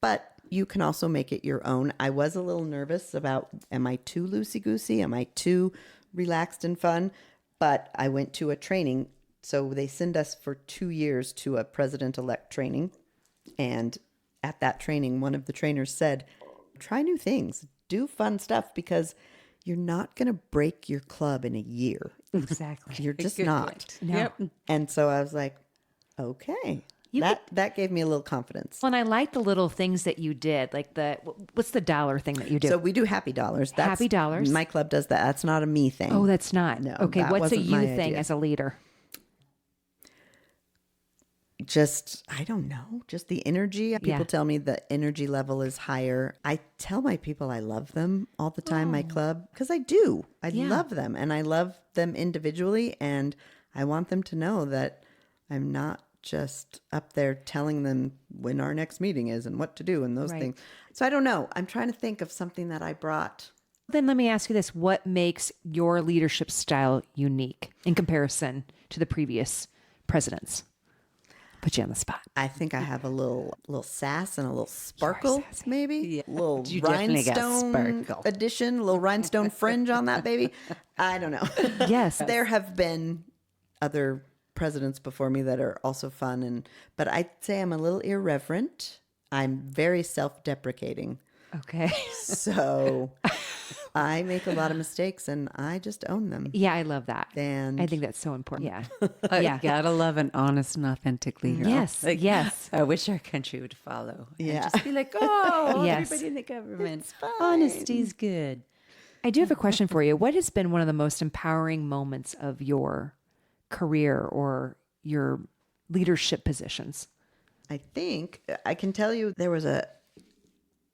but you can also make it your own. I was a little nervous about, am I too loosey-goosey? Am I too relaxed and fun? But I went to a training. So they send us for 2 years to a president-elect training. And at that training, one of the trainers said, try new things, do fun stuff, because you're not going to break your club in a year. Exactly. You're just Good not. point. No. Yep. And so I was like, okay. That gave me a little confidence. Well, and I like the little things that you did, like what's the dollar thing that you do? So we do happy dollars. Happy dollars. My club does that. That's not a me thing. Oh, that's not. No, Okay, that what's a wasn't you my thing idea. as a leader? Just, I don't know, just the energy. People Yeah. tell me the energy level is higher. I tell my people I love them all the time, my club, because I do. I love them, and I love them individually, and I want them to know that I'm not just up there telling them when our next meeting is and what to do and those Right. things. So I don't know. I'm trying to think of something that I brought. Then let me ask you this. What makes your leadership style unique in comparison to the previous presidents? Put you on the spot. I think I have a little sass and a little sparkle, maybe. Yeah. Little You definitely got rhinestone sparkle. addition, a little rhinestone fringe on that baby. I don't know. Yes. There have been other presidents before me that are also fun. But I'd say I'm a little irreverent. I'm very self-deprecating. Okay. So I make a lot of mistakes and I just own them. Yeah, I love that. And I think that's so important. Yeah. You gotta love an honest and authentic leader. Yes. Yes. I wish our country would follow. Yeah. And just be like, oh, Yes. everybody in the government. It's fine. Honesty's good. I do have a question for you. What has been one of the most empowering moments of your career or your leadership positions? I think I can tell you there was a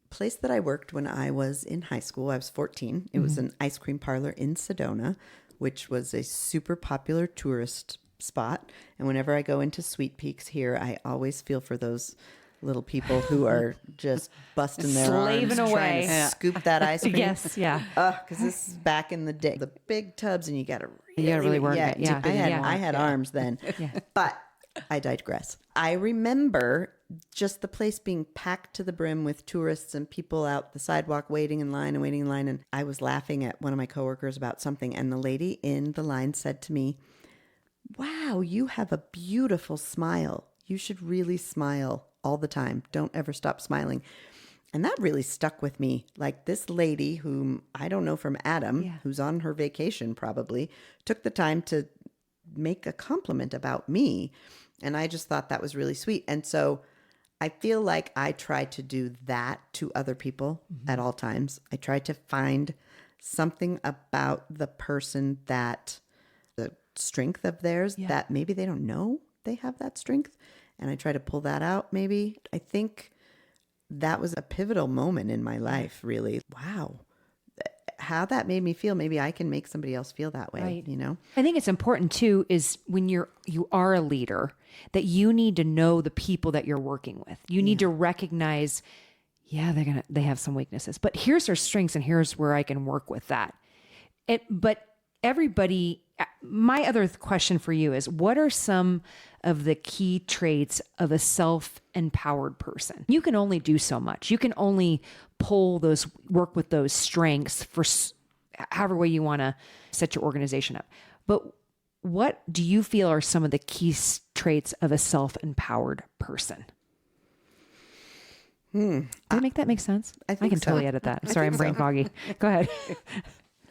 place that I worked when I was in high school. I was 14. It was an ice cream parlor in Sedona, which was a super popular tourist spot. And whenever I go into Sweet Peaks here, I always feel for those little people who are just busting their Slaving arms away. trying to scoop that ice cream. Yes. Yeah. Because this is back in the day, the big tubs, and you got to really work it. Yeah. I had arms then, but I digress. I remember just the place being packed to the brim with tourists and people out the sidewalk waiting in line. And I was laughing at one of my coworkers about something. And the lady in the line said to me, "Wow, you have a beautiful smile. You should really smile all the time. Don't ever stop smiling." And that really stuck with me. Like this lady whom I don't know from Adam, who's on her vacation probably, took the time to make a compliment about me. And I just thought that was really sweet. And so I feel like I try to do that to other people at all times. I try to find something about the person that the strength of theirs that maybe they don't know they have that strength. And I try to pull that out maybe. I think that was a pivotal moment in my life, really. Wow. How that made me feel, maybe I can make somebody else feel that way, Right. you know? I think it's important too, is when you are a leader, that you need to know the people that you're working with. You need to recognize, they have some weaknesses, but here's their strengths and here's where I can work with that. But everybody, my other question for you is, what are some of the key traits of a self-empowered person? You can only do so much. You can only work with those strengths for however way you want to set your organization up. But what do you feel are some of the key traits of a self-empowered person? Did I make that make sense? I think can so. totally edit that. Sorry, I'm brain foggy. Go ahead.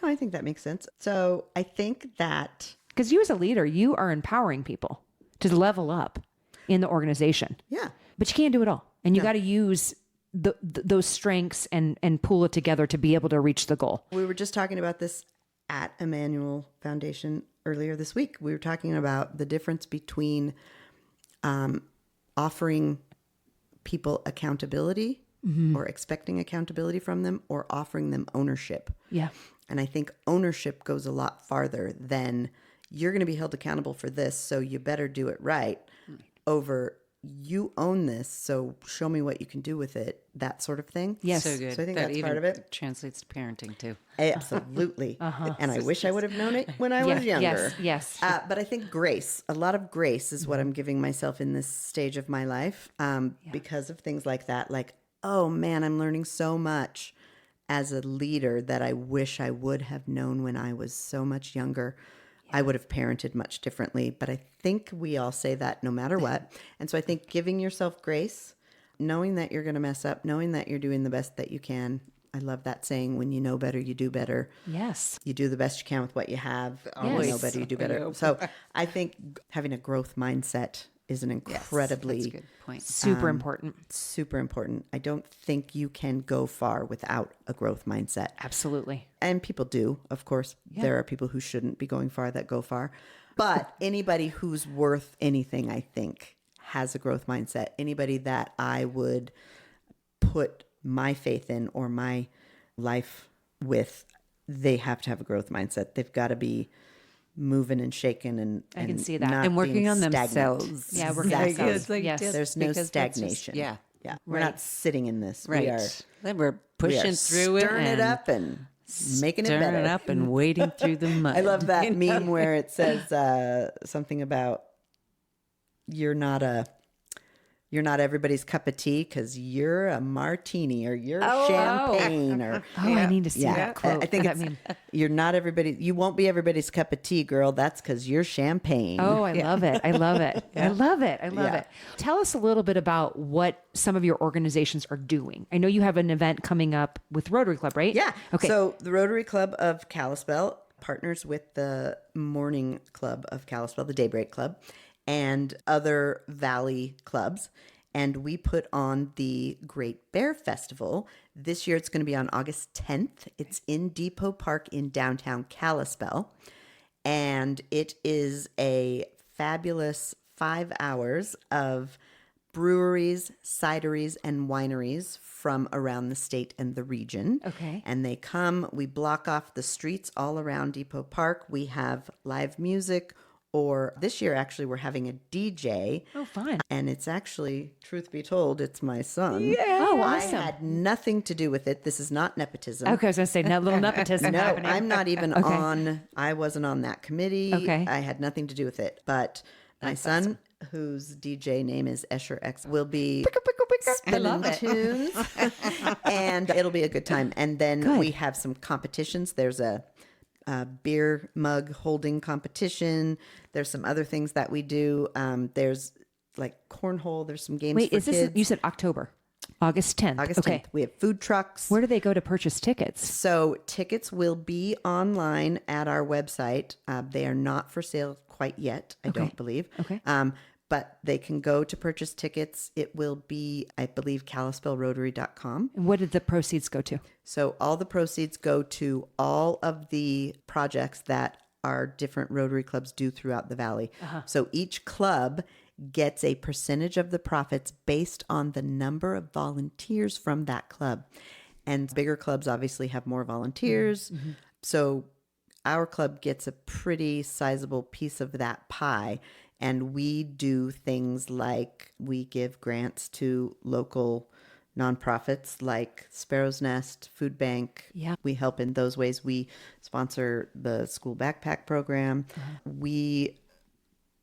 No, I think that makes sense. So I think that, Because you as a leader, you are empowering people to level up in the organization. yeah, But you can't do it all. And you got to use those strengths and pull it together to be able to reach the goal. we were just talking about this at Emmanuel Foundation earlier this week. We were talking about the difference between offering people accountability or expecting accountability from them, or offering them ownership. Yeah. And I think ownership goes a lot farther than you're going to be held accountable for this, so you better do it right, over you own this, so show me what you can do with it, that sort of thing. Yes. So good. So I think That that's even part of it. translates to parenting too. Absolutely. And I wish I would have known it when I was younger. Yes. But I think grace, a lot of grace is what I'm giving myself in this stage of my life because of things like that. Like, oh man, I'm learning so much as a leader that I wish I would have known when I was so much younger. I would have parented much differently. But I think we all say that no matter what. And so I think giving yourself grace, knowing that you're going to mess up, knowing that you're doing the best that you can. I love that saying, when you know better, you do better. Yes. You do the best you can with what you have. When you know Yes. better, you do better. So I think having a growth mindset is an incredibly That's a good point. Super important. super important. I don't think you can go far without a growth mindset. Absolutely. And people do, of course. There are people who shouldn't be going far that go far. But anybody who's worth anything, I think, has a growth mindset. Anybody that I would put my faith in or my life with, they have to have a growth mindset. They've got to be moving and shaking and I can see that. not And working being on stagnant. themselves. Yeah, working on Exactly. themselves. Yes. There's no Because that's just- stagnation. yeah. Yeah. We're not sitting in this. Right. We We're are pushing through stirring it it up and making it stirring better. it up and wading through the mud. I love that meme where it says something about you're not a you're not everybody's cup of tea because you're a martini or you're champagne or I need to see that quote. I think you're not everybody. You won't be everybody's cup of tea, girl. That's because you're champagne. Oh, I love it. I love it. I love it. I love it. Tell us a little bit about what some of your organizations are doing. I know you have an event coming up with Rotary Club, right? Yeah. Okay. So the Rotary Club of Kalispell partners with the Morning Club of Kalispell, the Daybreak Club, and other Valley clubs. And we put on the Great Bear Festival. This year it's going to be on August 10th. It's in Depot Park in downtown Kalispell. And it is a fabulous 5 hours of breweries, cideries, and wineries from around the state and the region. Okay. And they come, we block off the streets all around Depot Park. We have live music, or this year actually we're having a DJ. Oh, fun. And it's actually, truth be told, it's my son. Yeah. Oh, awesome. I had nothing to do with it. This is not nepotism. Okay, I was going to say, no, little nepotism No, happening. I'm not even I wasn't on that committee. Okay. I had nothing to do with it. But my son, whose DJ name is Escher X, will be spinning tunes. And it'll be a good time. And then we have some competitions. There's a beer mug holding competition. There's some other things that we do. There's like cornhole. There's some games for is this, kids. you said October, August 10th. August 10th. Okay. We have food trucks. Where do they go to purchase tickets? So tickets will be online at our website. They are not for sale quite yet, I don't believe. Okay. But they can go to purchase tickets. It will be, I believe, KalispellRotary.com. And what did the proceeds go to? So all the proceeds go to all of the projects that our different Rotary clubs do throughout the Valley. So each club gets a percentage of the profits based on the number of volunteers from that club. And bigger clubs obviously have more volunteers. Mm-hmm. So our club gets a pretty sizable piece of that pie. And we do things like we give grants to local nonprofits like Sparrow's Nest, Food Bank. Yeah. We help in those ways. We sponsor the school backpack program. We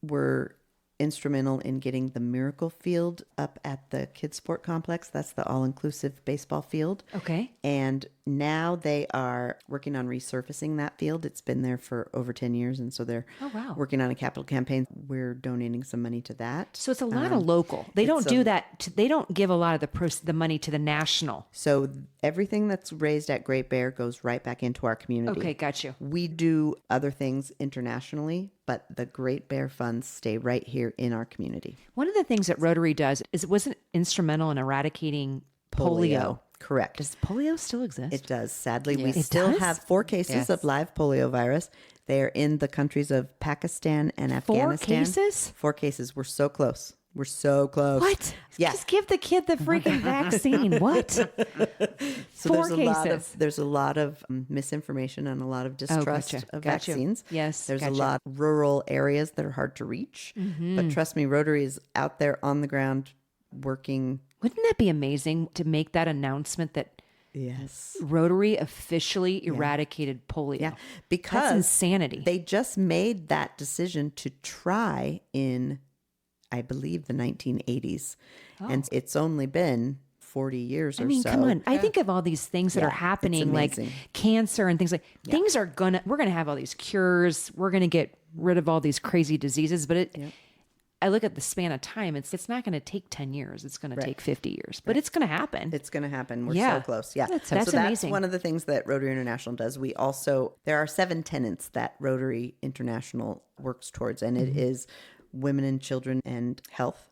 were instrumental in getting the Miracle Field up at the Kids Sport Complex. That's the all-inclusive baseball field. Okay. And now they are working on resurfacing that field. It's been there for over 10 years. And so they're working on a capital campaign. We're donating some money to that. So it's a lot of local. They don't do that. They don't give a lot of the money to the national. So everything that's raised at Great Bear goes right back into our community. Okay, got you. We do other things internationally, but the Great Bear funds stay right here in our community. One of the things that Rotary does is it wasn't instrumental in eradicating polio. Correct. Does polio still exist? It does. Sadly, we It still does? have 4 cases of live polio virus. They are in the countries of Pakistan and 4 Afghanistan. cases? 4 cases. We're so close. We're so close. What? Yeah. Just give the kid the freaking vaccine. What? So 4 cases. There's a lot of misinformation and a lot of distrust of vaccines. Yes, There's a lot of rural areas that are hard to reach. But trust me, Rotary is out there on the ground working. Wouldn't that be amazing to make that announcement that Yes. Rotary officially eradicated polio? Yeah, because that's insanity. They just made that decision to try in, I believe, the 1980s. And it's only been 40 years or so. I mean, come on. I think of all these things that are happening, like cancer and things like things are we're going to have all these cures. We're going to get rid of all these crazy diseases. But I look at the span of time. It's not going to take 10 years. It's going to take 50 years, but it's going to happen. It's going to happen. We're so close. Yeah. That's so that's amazing. One of the things that Rotary International does. We also, there are 7 tenets that Rotary International works towards, and it is women and children and health.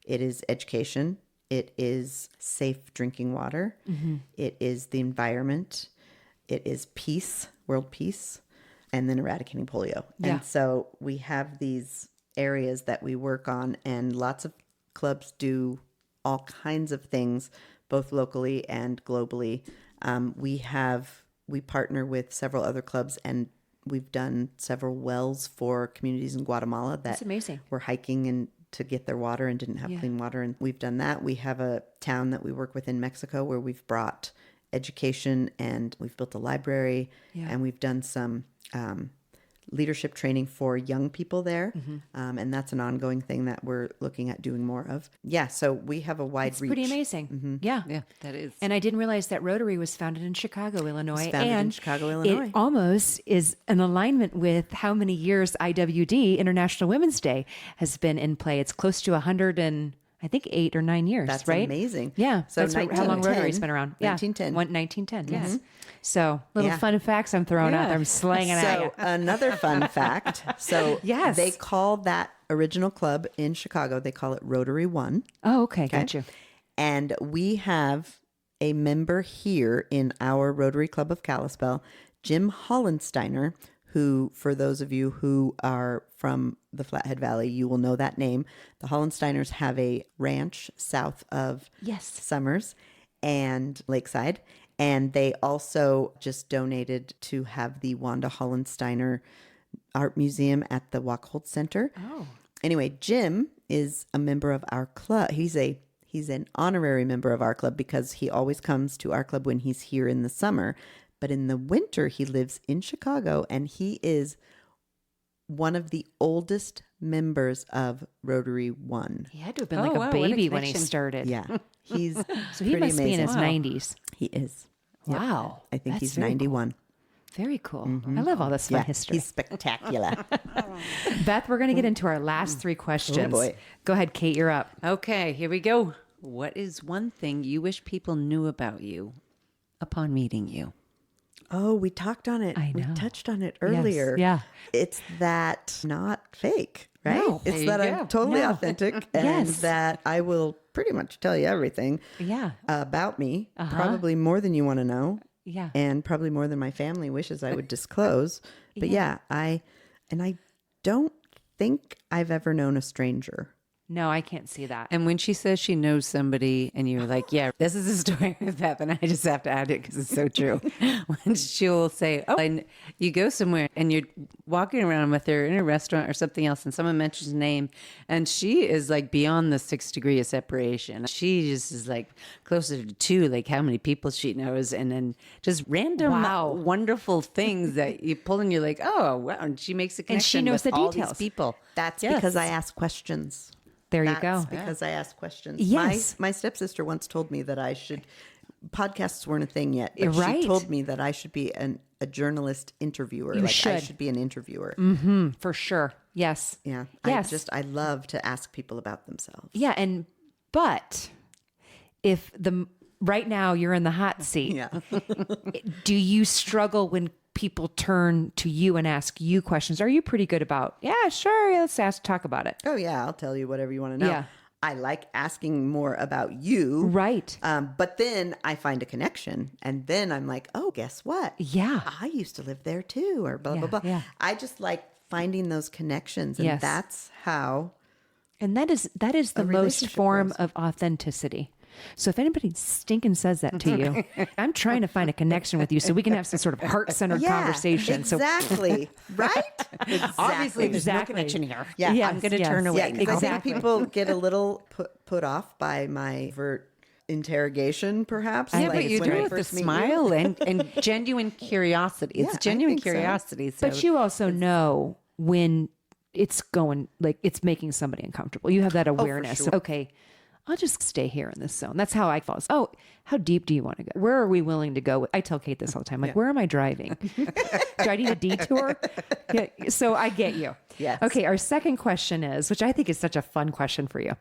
It is education. It is safe drinking water. It is the environment. It is peace, world peace, and then eradicating polio. Yeah. And so we have these areas that we work on, and lots of clubs do all kinds of things, both locally and globally. We partner with several other clubs, and we've done several wells for communities in Guatemala that amazing. were hiking and to get their water and didn't have clean water. And we've done that. We have a town that we work with in Mexico where we've brought education, and we've built a library, and we've done some leadership training for young people there. And that's an ongoing thing that we're looking at doing more of. Yeah. So we have a wide It's reach. pretty amazing. Yeah. Yeah, that is. And I didn't realize that Rotary was founded in Chicago, Illinois. founded in and Chicago, Illinois. It almost is an alignment with how many years IWD, International Women's Day, has been in play. It's close to 100 and I think 8 or 9 years, That's right? amazing. Yeah. So That's how long 1910, Rotary's been around. Yeah. 1910. 1910, yes. So little Yeah. fun facts I'm throwing out there. I'm slanging at So you. another fun fact. So Yes. they call that original club in Chicago, they call it Rotary One. Oh, okay. Got you. And we have a member here in our Rotary Club of Kalispell, Jim Hollensteiner, who, for those of you who are from the Flathead Valley, you will know that name. The Hollensteiners have a ranch south of Yes. Summers and Lakeside. And they also just donated to have the Wanda Hollensteiner Art Museum at the Wachholz Center. Oh. Anyway, Jim is a member of our club. He's an honorary member of our club because he always comes to our club when he's here in the summer. But in the winter, he lives in Chicago, and he is one of the oldest members of Rotary One. He had to have been Oh, like wow, a what a baby when he connection. started. Yeah, he's So he pretty must be in his amazing. 90s. He is. Yep. Wow. I think That's he's very 91. Very cool. I love all this fun Yeah, history. he's spectacular. Beth, we're going to get into our last 3 questions. Oh, boy. Go ahead, Kate, you're up. Okay, here we go. What is one thing you wish people knew about you upon meeting you? Oh, we talked on it. I We know. touched on it earlier. yeah. It's that not fake, right? No. It's There that you go. I'm totally No. authentic and Yes. that I will pretty much tell you everything Yeah. about me, probably more than you want to know. Yeah. And probably more than my family wishes I would disclose. But yeah, I don't think I've ever known a stranger. No, I can't see that. And when she says she knows somebody and you're like, yeah, this is a story with Beth, and I just have to add it because it's so true. When she'll say, oh, and you go somewhere and you're walking around with her in a restaurant or something else and someone mentions a name and she is like beyond the 6 degree of separation. She just is like closer to 2, like how many people she knows. And then just random Wow. wonderful things that you pull and you're like, oh, wow. And she makes a connection And she knows with the all details. these people. That's Yes. because I ask questions. There you That's go. because I ask questions. Yes. My stepsister once told me that I should, podcasts weren't a thing yet, but Right. she told me that I should be a journalist interviewer. You I should. should be an interviewer. For sure. Yes. Yeah. Yes. I love to ask people about themselves. Yeah. But if right now you're in the hot seat, Yeah. do you struggle when people turn to you and ask you questions? Are you pretty good about, yeah, sure, let's talk about it? Oh, yeah. I'll tell you whatever you want to know. Yeah. I like asking more about you. Right. But then I find a connection and then I'm like, oh, guess what? Yeah. I used to live there too, or blah, blah, blah. yeah. I just like finding those connections. And Yes. that's how. And that is the most relationship form grows. of authenticity. So if anybody stinking says that to you, I'm trying to find a connection with you so we can have some sort of heart-centered conversation. Exactly. Right? Exactly. Obviously, there's Exactly. no connection here. Yeah. Yes, I'm going to yes. turn away. Yeah, because Exactly. I think people get a little put off by my overt interrogation, perhaps. Yeah, like but you when do I it with a first meet you. smile and genuine curiosity. It's Yeah, I genuine think so. curiosity. So. But you also know when it's going, like it's making somebody uncomfortable. You have that awareness. sure. Okay, I'll just stay here in this zone. That's how I fall. Oh, how deep do you want to go? Where are we willing to go? I tell Kate this all the time. Like, where am I driving? Do I need a detour? Yeah, so I get you. Yes. Okay, our second question is, which I think is such a fun question for you.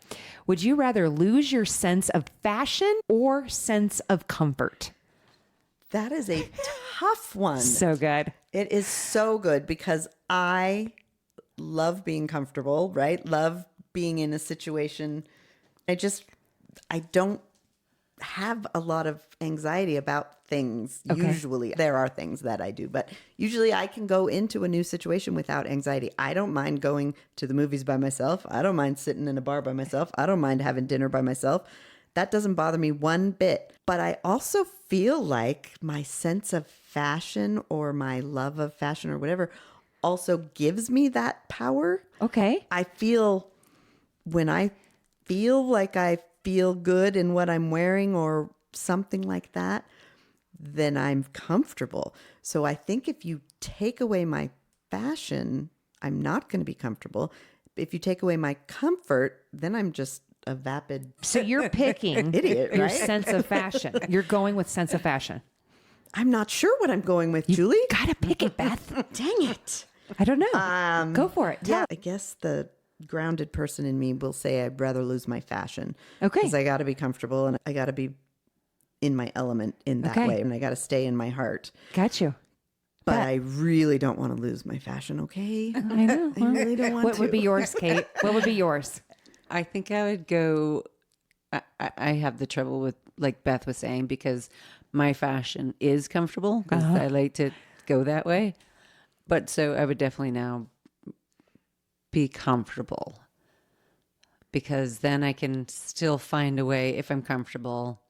Would you rather lose your sense of fashion or sense of comfort? That is a tough one. So good. It is so good because I love being comfortable, right? Love being in a situation. I don't have a lot of anxiety about things. Okay. Usually there are things that I do, but usually I can go into a new situation without anxiety. I don't mind going to the movies by myself. I don't mind sitting in a bar by myself. I don't mind having dinner by myself. That doesn't bother me one bit. But I also feel like my sense of fashion or my love of fashion or whatever also gives me that power. Okay. I feel when I feel like I feel good in what I'm wearing or something like that, then I'm comfortable. So I think if you take away my fashion, I'm not going to be comfortable. If you take away my comfort, then I'm just a vapid So you're picking idiot, your right? sense of fashion. You're going with sense of fashion. I'm not sure what I'm going with, Julie. Gotta pick it, Beth. Dang it. I don't know. Go for it. Yeah, I guess the grounded person in me will say I'd rather lose my fashion. Okay. Because I got to be comfortable and I got to be in my element in that Okay. way. And I got to stay in my heart. Got you. But I really don't want to lose my fashion, okay? I know. I really don't want What to. would be yours, Kate? What would be yours? I think I would go. I have the trouble with, like Beth was saying, because my fashion is comfortable because I like to go that way. But so I would definitely now be comfortable, because then I can still find a way if I'm comfortable.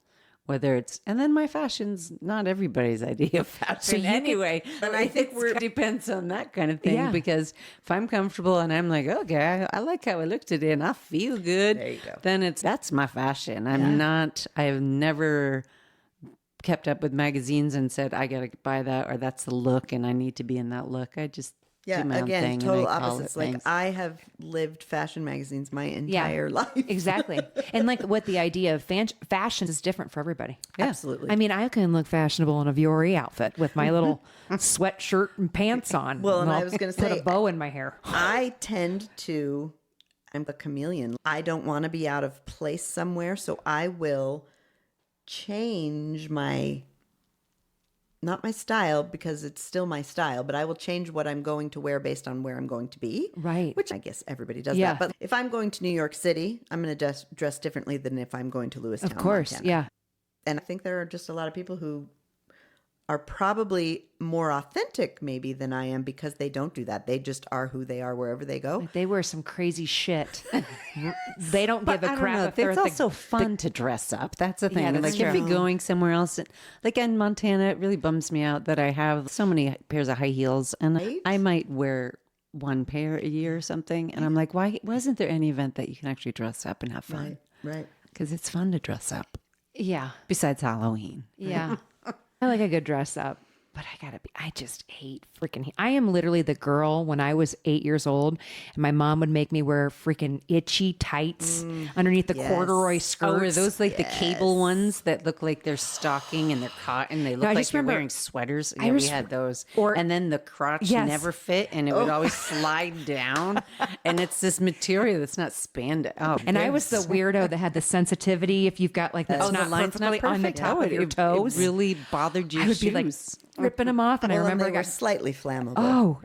Whether it's, and then my fashion's not everybody's idea of fashion anyway. And I think it depends on that kind of thing. Yeah. Because if I'm comfortable and I'm like, okay, I like how I look today and I feel good, There you go. then that's my fashion. I've never kept up with magazines and said, I got to buy that, or that's the look and I need to be in that look. I just Yeah, do my own again, thing total and I call opposites. it Like things. I have lived fashion magazines my entire life. Exactly. And like what the idea of fashion is different for everybody. Absolutely. I mean, I can look fashionable in a Viore outfit with my little sweatshirt and pants on. Well, and I I'll was gonna put say- a bow in my hair. I'm a chameleon. I don't want to be out of place somewhere, so I will change not my style, because it's still my style, but I will change what I'm going to wear based on where I'm going to be. Right. Which I guess everybody does Yeah. that. But if I'm going to New York City, I'm going to dress differently than if I'm going to Lewistown, Of course. Montana. Yeah. And I think there are just a lot of people who are probably more authentic maybe than I am, because they don't do that. They just are who they are wherever they go. They wear some crazy shit. They don't give a I don't crap know. if they're It's at also fun to dress up. That's the thing. Yeah, that's like true. if you're going somewhere else, like in Montana, it really bums me out that I have so many pairs of high heels, and Right? I might wear one pair a year or something. And I'm like, why wasn't there any event that you can actually dress up and have fun? Right. Because it's fun to dress up. Yeah. Besides Halloween. Yeah. I like a good dress up. But I just hate freaking, I am literally the girl when I was 8 years old and my mom would make me wear freaking itchy tights underneath the yes. corduroy skirts. Oh, are those like the cable ones that look like they're stocking and they're cotton? They look I like just you're remember- wearing sweaters. Yeah, we had those. or- and then the crotch Yes. never fit and it would always slide down. And it's this material that's not spandex. Oh, And I was the weirdo that had the sensitivity. If you've got like that's not perfectly on the top of your toes, It really bothered your I would shoes. be like ripping them off. And I Well, and remember they I were got, slightly flammable. oh,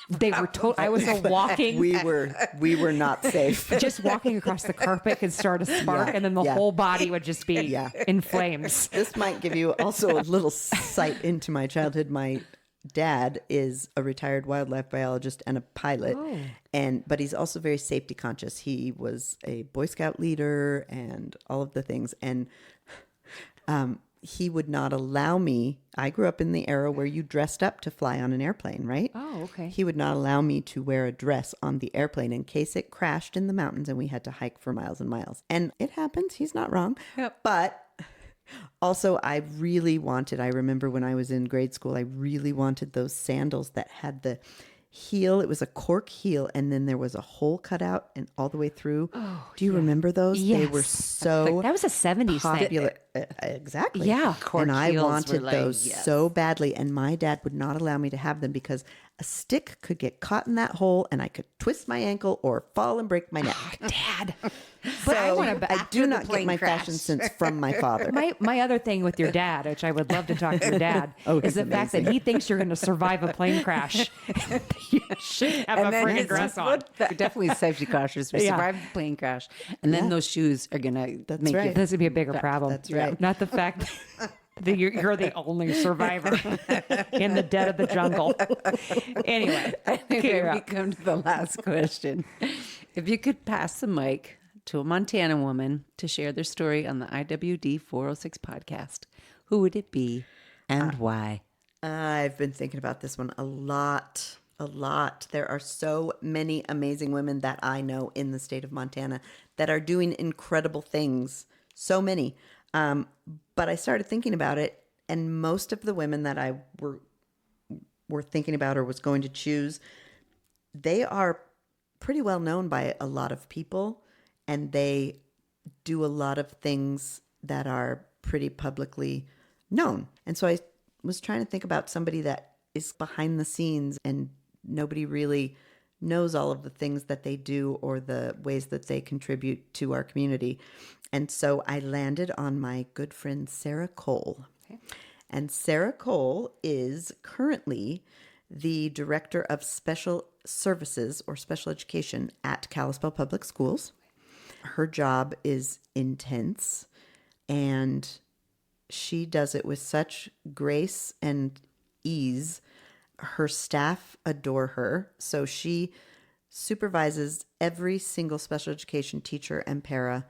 they were I was a walking, We were not safe. just walking across the carpet could start a spark and then the Yeah. whole body would just be Yeah. in flames. This might give you also a little sight into my childhood. My dad is a retired wildlife biologist and a pilot, but he's also very safety conscious. He was a Boy Scout leader and all of the things, and he would not allow me. I grew up in the era where you dressed up to fly on an airplane, right? Oh, okay. He would not allow me to wear a dress on the airplane in case it crashed in the mountains and we had to hike for miles and miles. And it happens. He's not wrong. Yep. But also, I remember when I was in grade school, I really wanted those sandals that had the heel. It was a cork heel, and then there was a hole cut out and all the way through. Oh, do you remember those? They Yes. were so That was a 70s thing. popular. Exactly. Yeah. Cork And I heels were wanted like, those yes. so badly, and my dad would not allow me to have them because a stick could get caught in that hole and I could twist my ankle or fall and break my neck. Dad. But I wanna- I do the not get plane my crash. fashion sense from my father. My other thing with your dad, which I would love to talk to your dad, Oh, is he's the fact that he thinks you're going to survive a plane crash. You should have a then friggin' it's dress on. Definitely safety cautious. We Yeah. survived the plane crash. And then those shoes are going to make right. you. This would be a bigger problem. That's right. Not the fact that you're the only survivor in the dead of the jungle. Anyway, Okay, you're we up. come to the last question. If you could pass the mic to a Montana woman to share their story on the IWD406 podcast, who would it be and why? I've been thinking about this one a lot. There are so many amazing women that I know in the state of Montana that are doing incredible things. So many. But I started thinking about it, and most of the women that I were thinking about or was going to choose they are pretty well known by a lot of people, and they do a lot of things that are pretty publicly known. And so I was trying to think about somebody that is behind the scenes and nobody really knows all of the things that they do or the ways that they contribute to our community. And so I landed on my good friend Sarah Cole. Okay. And Sarah Cole is currently the Director of Special Services or Special Education at Kalispell Public Schools. Her job is intense, and she does it with such grace and ease. Her staff adore her. So she supervises every single special education teacher and para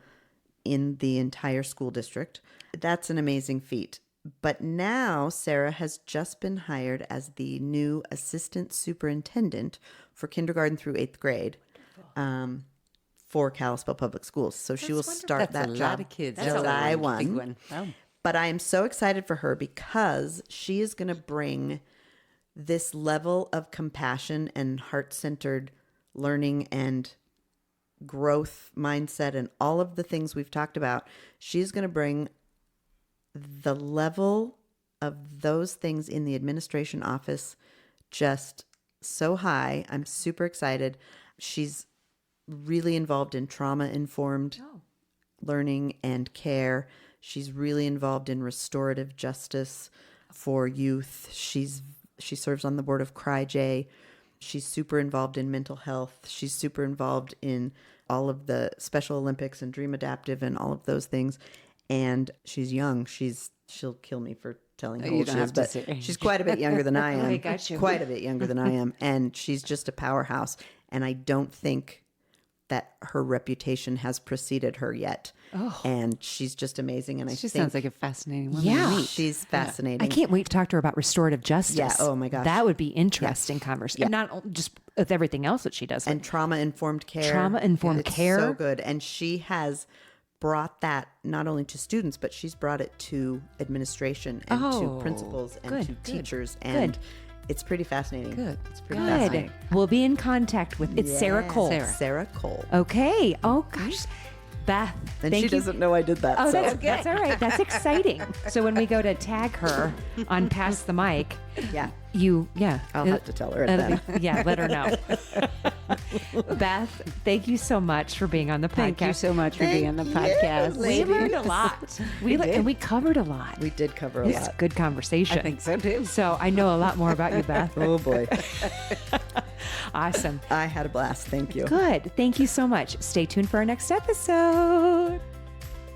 in the entire school district. That's an amazing feat. But now Sarah has just been hired as the new assistant superintendent for kindergarten through 8th grade for Kalispell Public Schools. So she will start that job. That's a lot of kids. That's July big 1. one. Oh. But I am so excited for her because she is going to bring this level of compassion and heart-centered learning and growth mindset and all of the things we've talked about. She's going to bring the level of those things in the administration office just so high. I'm super excited. She's really involved in trauma-informed learning and care. She's really involved in restorative justice for youth. She serves on the board of CryJ. She's super involved in mental health. She's super involved in all of the Special Olympics and Dream Adaptive and all of those things. And she's young. She'll kill me for telling how old she is, but she's quite a bit younger than I am. I got you. Quite a bit younger than I am. And she's just a powerhouse. And I don't think that her reputation has preceded her yet. Oh. And she's just amazing. And She sounds like a fascinating woman. Yeah. to meet. she's fascinating. I can't wait to talk to her about restorative justice. Yeah, oh my gosh. That would be interesting conversation. Yeah. Not just with everything else that she does. And trauma-informed care. Trauma-informed It's care. so good. And she has brought that not only to students, but she's brought it to administration and to principals and to teachers. And it's pretty fascinating. Good. It's pretty fascinating. We'll be in contact with it's Sarah Cole. Sarah Cole. Okay. Oh gosh. Beth. And thank she you. doesn't know I did that. Oh, so. that's all right. That's exciting. So when we go to tag her on Pass the Mic, I'll have to tell her then. Yeah, let her know. Beth, thank you so much for being on the podcast. Thank you so much for being on the podcast. We learned a lot. And we covered a lot. We did cover a It's lot. good conversation. I think so too. So I know a lot more about you, Beth. Oh boy. Awesome. I had a blast. Thank you. Good. Thank you so much. Stay tuned for our next episode.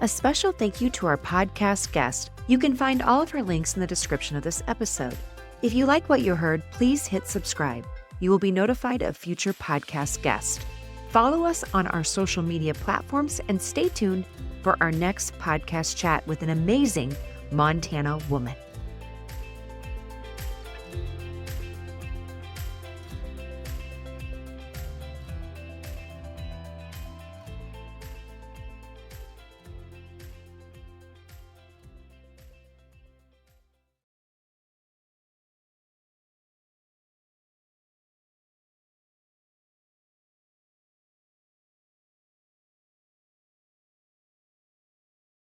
A special thank you to our podcast guest. You can find all of her links in the description of this episode. If you like what you heard, please hit subscribe. You will be notified of future podcast guests. Follow us on our social media platforms and stay tuned for our next podcast chat with an amazing Montana woman.